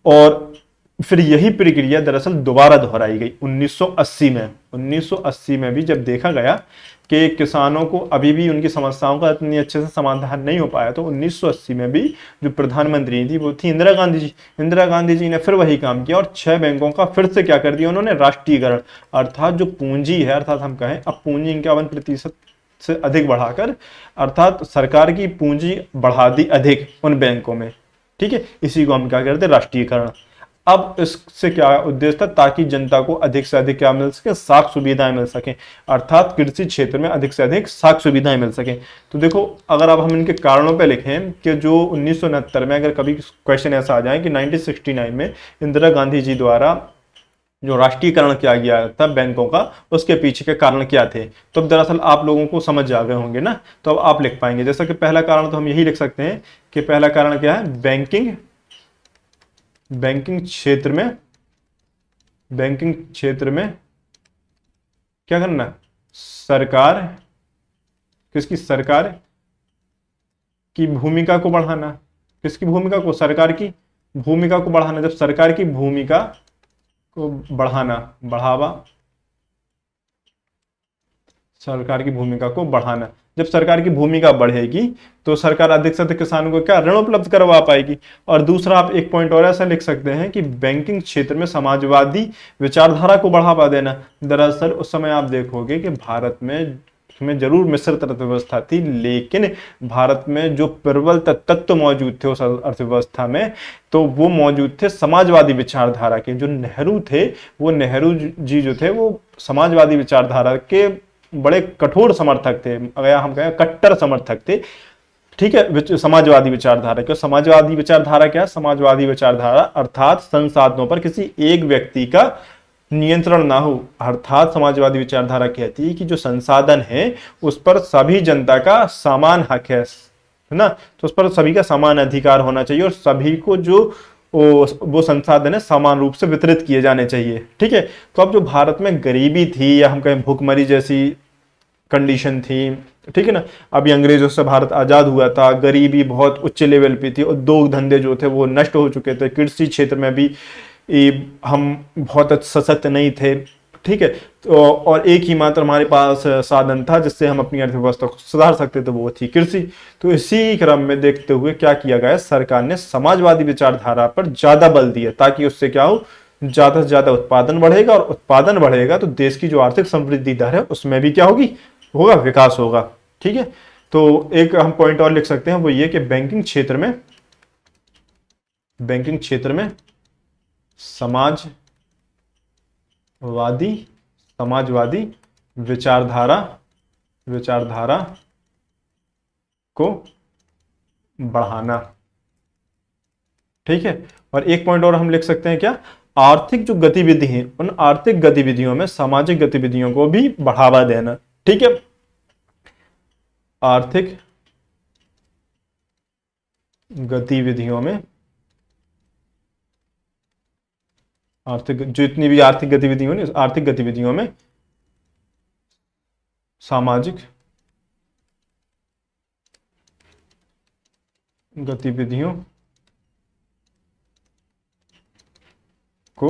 और फिर यही प्रक्रिया दरअसल दोबारा दोहराई गई 1980 में। 1980 में भी जब देखा गया कि किसानों को अभी भी उनकी समस्याओं का इतनी अच्छे से समाधान नहीं हो पाया, तो 1980 में भी जो प्रधानमंत्री थी वो थी इंदिरा गांधी जी। इंदिरा गांधी जी ने फिर वही काम किया और 6 बैंकों का फिर से क्या कर दिया उन्होंने, राष्ट्रीयकरण। अर्थात जो पूंजी है, अर्थात हम कहें अब पूंजी 51% से अधिक बढ़ाकर, अर्थात सरकार की पूंजी बढ़ा दी अधिक उन बैंकों में, ठीक है, इसी को हम क्या करते, राष्ट्रीयकरण। अब इससे क्या उद्देश्य था, ताकि जनता को अधिक से अधिक क्या मिल सके, साख सुविधाएं मिल सके, अर्थात कृषि क्षेत्र में अधिक से अधिक साख सुविधाएं मिल सके। तो देखो अगर अब हम इनके कारणों पे लिखें कि जो 1969 में अगर कभी क्वेश्चन ऐसा आ जाए कि 1969 में इंदिरा गांधी जी द्वारा जो राष्ट्रीयकरण किया गया था बैंकों का, उसके पीछे के कारण क्या थे, तो अब दरअसल आप लोगों को समझ आ गए होंगे ना। तो अब आप लिख पाएंगे, जैसा कि पहला कारण तो हम यही लिख सकते हैं कि पहला कारण क्या है, बैंकिंग क्षेत्र में क्या करना, सरकार की भूमिका को बढ़ाना। किसकी भूमिका को, सरकार की भूमिका को बढ़ाना। जब सरकार की भूमिका को बढ़ाना, जब सरकार की भूमिका बढ़ेगी तो सरकार अधिक से अधिक किसानों को क्या, ऋण उपलब्ध करवा पाएगी। और दूसरा आप एक पॉइंट और ऐसा लिख सकते हैं कि बैंकिंग क्षेत्र में समाजवादी विचारधारा को बढ़ावा देना। दरअसल उस समय आप देखोगे कि भारत में जरूर मिश्रित अर्थव्यवस्था थी, लेकिन भारत में जो प्रबल तत्व मौजूद थे उस अर्थव्यवस्था में, तो वो मौजूद थे समाजवादी विचारधारा के। जो नेहरू थे, वो नेहरू जी जो थे वो समाजवादी विचारधारा के बड़े कठोर समर्थक थे, अगर हम कहें कट्टर समर्थक थे। ठीक है, समाजवादी विचारधारा के। समाजवादी विचारधारा क्या है, समाजवादी विचारधारा अर्थात संसाधनों पर किसी एक व्यक्ति का नियंत्रण ना हो। अर्थात समाजवादी विचारधारा कहती है कि जो संसाधन है उस पर सभी जनता का समान हक है ना, तो उस पर सभी का समान अधिकार होना चाहिए और सभी को जो वो संसाधन है समान रूप से वितरित किए जाने चाहिए। ठीक है, तो अब जो भारत में गरीबी थी या हम कहें भुखमरी जैसी कंडीशन थी, ठीक है ना, अभी अंग्रेजों से भारत आजाद हुआ था, गरीबी बहुत उच्च लेवल पे थी, उद्योग धंधे जो थे वो नष्ट हो चुके थे, कृषि क्षेत्र में भी हम बहुत सशक्त नहीं थे। ठीक है, तो और एक ही मात्र हमारे पास साधन था जिससे हम अपनी अर्थव्यवस्था को सुधार सकते थे, वो थी कृषि। तो इसी क्रम में देखते हुए क्या किया गया, सरकार ने समाजवादी विचारधारा पर ज्यादा बल दिया, ताकि उससे क्या हो, ज्यादा से ज्यादा उत्पादन बढ़ेगा, और उत्पादन बढ़ेगा तो देश की जो आर्थिक समृद्धि दर है उसमें भी क्या होगी, होगा, विकास होगा। ठीक है, तो एक हम पॉइंट और लिख सकते हैं, वो ये कि बैंकिंग क्षेत्र में समाजवादी विचारधारा को बढ़ाना। ठीक है, और एक पॉइंट और हम लिख सकते हैं क्या, आर्थिक जो गतिविधि है उन आर्थिक गतिविधियों में सामाजिक गतिविधियों को भी बढ़ावा देना। ठीक है, आर्थिक गतिविधियों में जितनी भी आर्थिक गतिविधि हो, आर्थिक गतिविधियों में सामाजिक गतिविधियों को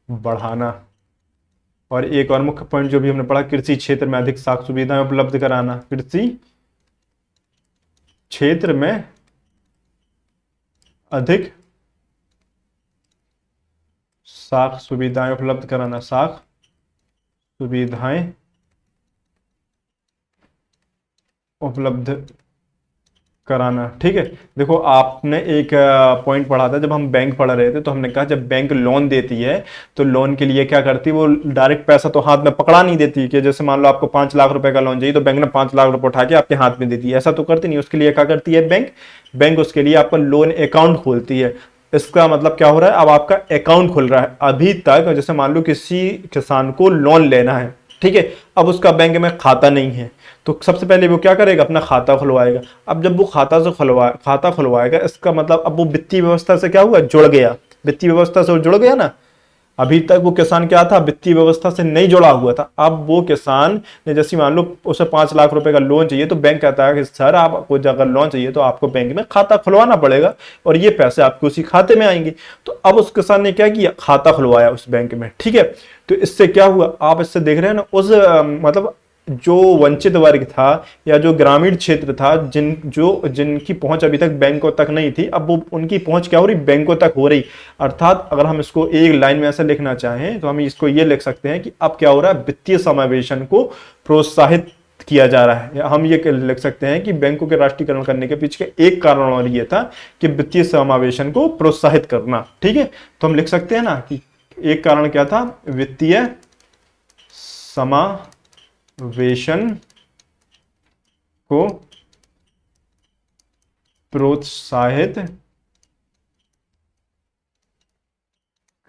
बढ़ाना। और एक और मुख्य पॉइंट जो भी हमने पढ़ा, कृषि क्षेत्र में अधिक साख सुविधाएं उपलब्ध कराना। कृषि क्षेत्र में अधिक साख सुविधाएं उपलब्ध कराना, साख सुविधाएं उपलब्ध कराना। ठीक है, देखो आपने एक पॉइंट पढ़ा था, जब हम बैंक पढ़ रहे थे तो हमने कहा जब बैंक लोन देती है तो लोन के लिए क्या करती है, वो डायरेक्ट पैसा तो हाथ में पकड़ा नहीं देती कि जैसे मान लो आपको 5 लाख रुपए का लोन चाहिए तो बैंक ने 5 लाख रुपए उठा के आपके हाथ में देती है, ऐसा तो करती नहीं। उसके लिए क्या करती है बैंक उसके लिए आपका लोन अकाउंट खोलती है। इसका मतलब क्या हो रहा है, अब आपका अकाउंट खुल रहा है। अभी तक जैसे मान लो किसी किसान को लोन लेना है, ठीक है, अब उसका बैंक में खाता नहीं है, तो सबसे पहले वो क्या करेगा, अपना खाता खुलवाएगा। अब जब वो खाता खुलवाएगा, इसका मतलब अब वो वित्तीय व्यवस्था से क्या हुआ, जुड़ गया, वित्तीय व्यवस्था से जुड़ गया ना। अभी तक वो किसान क्या था, वित्तीय व्यवस्था से नहीं जुड़ा हुआ था। अब वो किसान ने जैसे मान लो उसे 5 लाख रुपए का लोन चाहिए, तो बैंक कहता है कि सर आपको अगर लोन चाहिए तो आपको बैंक में खाता खुलवाना पड़ेगा और ये पैसे आपके उसी खाते में आएंगे। तो अब उस किसान ने क्या किया, खाता खुलवाया उस बैंक में। ठीक है, तो इससे क्या हुआ, आप इससे देख रहे हैं ना, उस मतलब जो वंचित वर्ग था या जो ग्रामीण क्षेत्र था, जिनकी पहुंच अभी तक बैंकों तक नहीं थी, अब वो उनकी पहुंच क्या हो रही, बैंकों तक हो रही। अर्थात अगर हम इसको एक लाइन में ऐसे लिखना चाहें तो हम इसको ये लिख सकते हैं कि अब क्या हो रहा है, वित्तीय समावेशन को प्रोत्साहित किया जा रहा है। हम ये लिख सकते हैं कि बैंकों के राष्ट्रीयकरण करने के पीछे एक कारण और ये था कि वित्तीय समावेशन को प्रोत्साहित करना। ठीक है, तो हम लिख सकते हैं ना कि एक कारण क्या था, वित्तीय समावेशन को प्रोत्साहित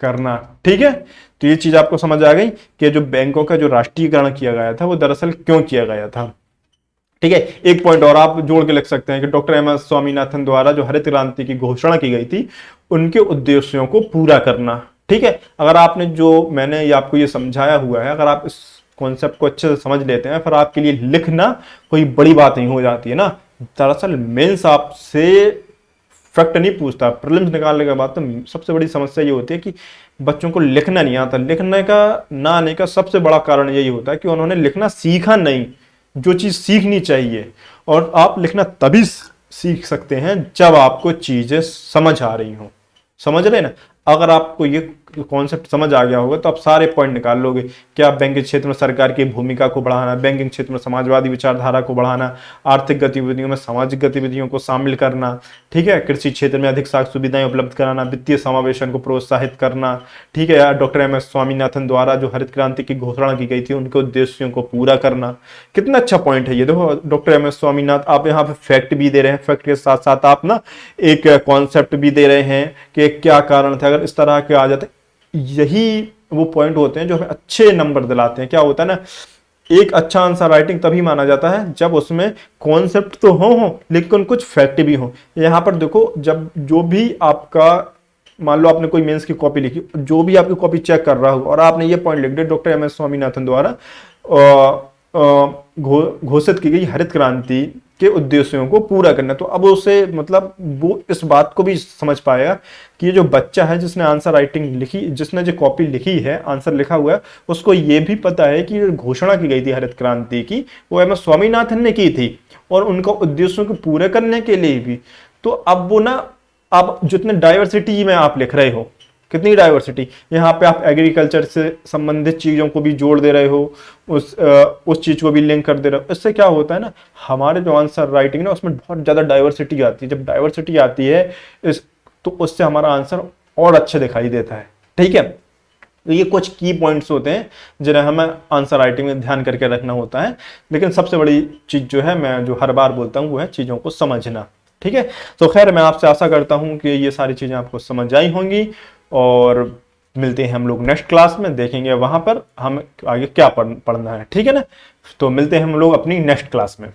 करना। ठीक है, तो ये चीज आपको समझ आ गई कि जो बैंकों का जो राष्ट्रीयकरण किया गया था वो दरअसल क्यों किया गया था। ठीक है, एक पॉइंट और आप जोड़ के लिख सकते हैं कि डॉक्टर एम एस स्वामीनाथन द्वारा जो हरित क्रांति की घोषणा की गई थी उनके उद्देश्यों को पूरा करना। ठीक है, अगर आपने जो मैंने ये आपको ये समझाया हुआ है, अगर आप इस कॉन्सेप्ट को अच्छे से समझ लेते हैं, फिर आपके लिए लिखना कोई बड़ी बात नहीं हो जाती है ना। दरअसल मेंस आपसे फैक्ट नहीं पूछता, प्रीलिम्स निकालने के बाद तो सबसे बड़ी समस्या ये होती है कि बच्चों को लिखना नहीं आता। लिखने का ना आने का सबसे बड़ा कारण यही होता है कि उन्होंने लिखना सीखा नहीं, जो चीज सीखनी चाहिए। और आप लिखना तभी सीख सकते हैं जब आपको चीजें समझ आ रही हो। समझ रहे ना, अगर आपको ये कॉन्सेप्ट समझ आ गया होगा तो आप सारे पॉइंट निकाल लोगे कि आप बैंकिंग क्षेत्र में सरकार की भूमिका को बढ़ाना, बैंकिंग क्षेत्र में समाजवादी विचारधारा को बढ़ाना, आर्थिक गतिविधियों में सामाजिक गतिविधियों को शामिल करना, ठीक है, कृषि क्षेत्र में अधिक साख सुविधाएं उपलब्ध कराना, वित्तीय समावेशन को प्रोत्साहित करना। ठीक है यार, डॉक्टर एम एस स्वामीनाथन द्वारा जो हरित क्रांति की घोषणा की गई थी उनके उद्देश्यों को पूरा करना। कितना अच्छा पॉइंट है ये। देखो डॉक्टर एम एस स्वामीनाथ, आप यहाँ पे फैक्ट भी दे रहे हैं, फैक्ट के साथ साथ आप ना एक कॉन्सेप्ट भी दे रहे हैं कि क्या कारण था। अगर इस तरह के आ जाते, यही वो पॉइंट होते हैं जो हमें अच्छे नंबर दिलाते हैं। क्या होता है ना, एक अच्छा आंसर राइटिंग तभी माना जाता है जब उसमें कॉन्सेप्ट तो हो लेकिन कुछ फैक्ट भी हो। यहां पर देखो, जब जो भी आपका, मान लो आपने कोई मेंस की कॉपी लिखी, जो भी आपकी कॉपी चेक कर रहा हो और आपने ये पॉइंट लिख दिया डॉक्टर एम एस स्वामीनाथन द्वारा घोषित की गई हरित क्रांति के उद्देश्यों को पूरा करना, तो अब उसे मतलब वो इस बात को भी समझ पाएगा कि ये जो बच्चा है जिसने आंसर राइटिंग लिखी, जिसने जो कॉपी लिखी है, आंसर लिखा हुआ है, उसको ये भी पता है कि घोषणा की गई थी हरित क्रांति की, वो एम एस स्वामीनाथन ने की थी और उनका उद्देश्यों को पूरे करने के लिए भी। तो अब वो ना, अब जितने डाइवर्सिटी में आप लिख रहे हो, कितनी डाइवर्सिटी, यहाँ पे आप एग्रीकल्चर से संबंधित चीजों को भी जोड़ दे रहे हो, उस चीज को भी लिंक कर दे रहे हो। इससे क्या होता है ना, हमारे जो आंसर राइटिंग ना उसमें बहुत ज्यादा डाइवर्सिटी आती है। जब डाइवर्सिटी आती है तो उससे हमारा आंसर और अच्छे दिखाई देता है। ठीक है, तो ये कुछ की पॉइंट्स होते हैं जिन्हें हमें आंसर राइटिंग में ध्यान करके रखना होता है। लेकिन सबसे बड़ी चीज जो है, मैं जो हर बार बोलता हूँ, वो है चीजों को समझना। ठीक है, तो खैर मैं आपसे आशा करता हूं कि ये सारी चीजें आपको समझ आई होंगी और मिलते हैं हम लोग नेक्स्ट क्लास में, देखेंगे वहां पर हम आगे क्या पढ़ना है। ठीक है ना, तो मिलते हैं हम लोग अपनी नेक्स्ट क्लास में।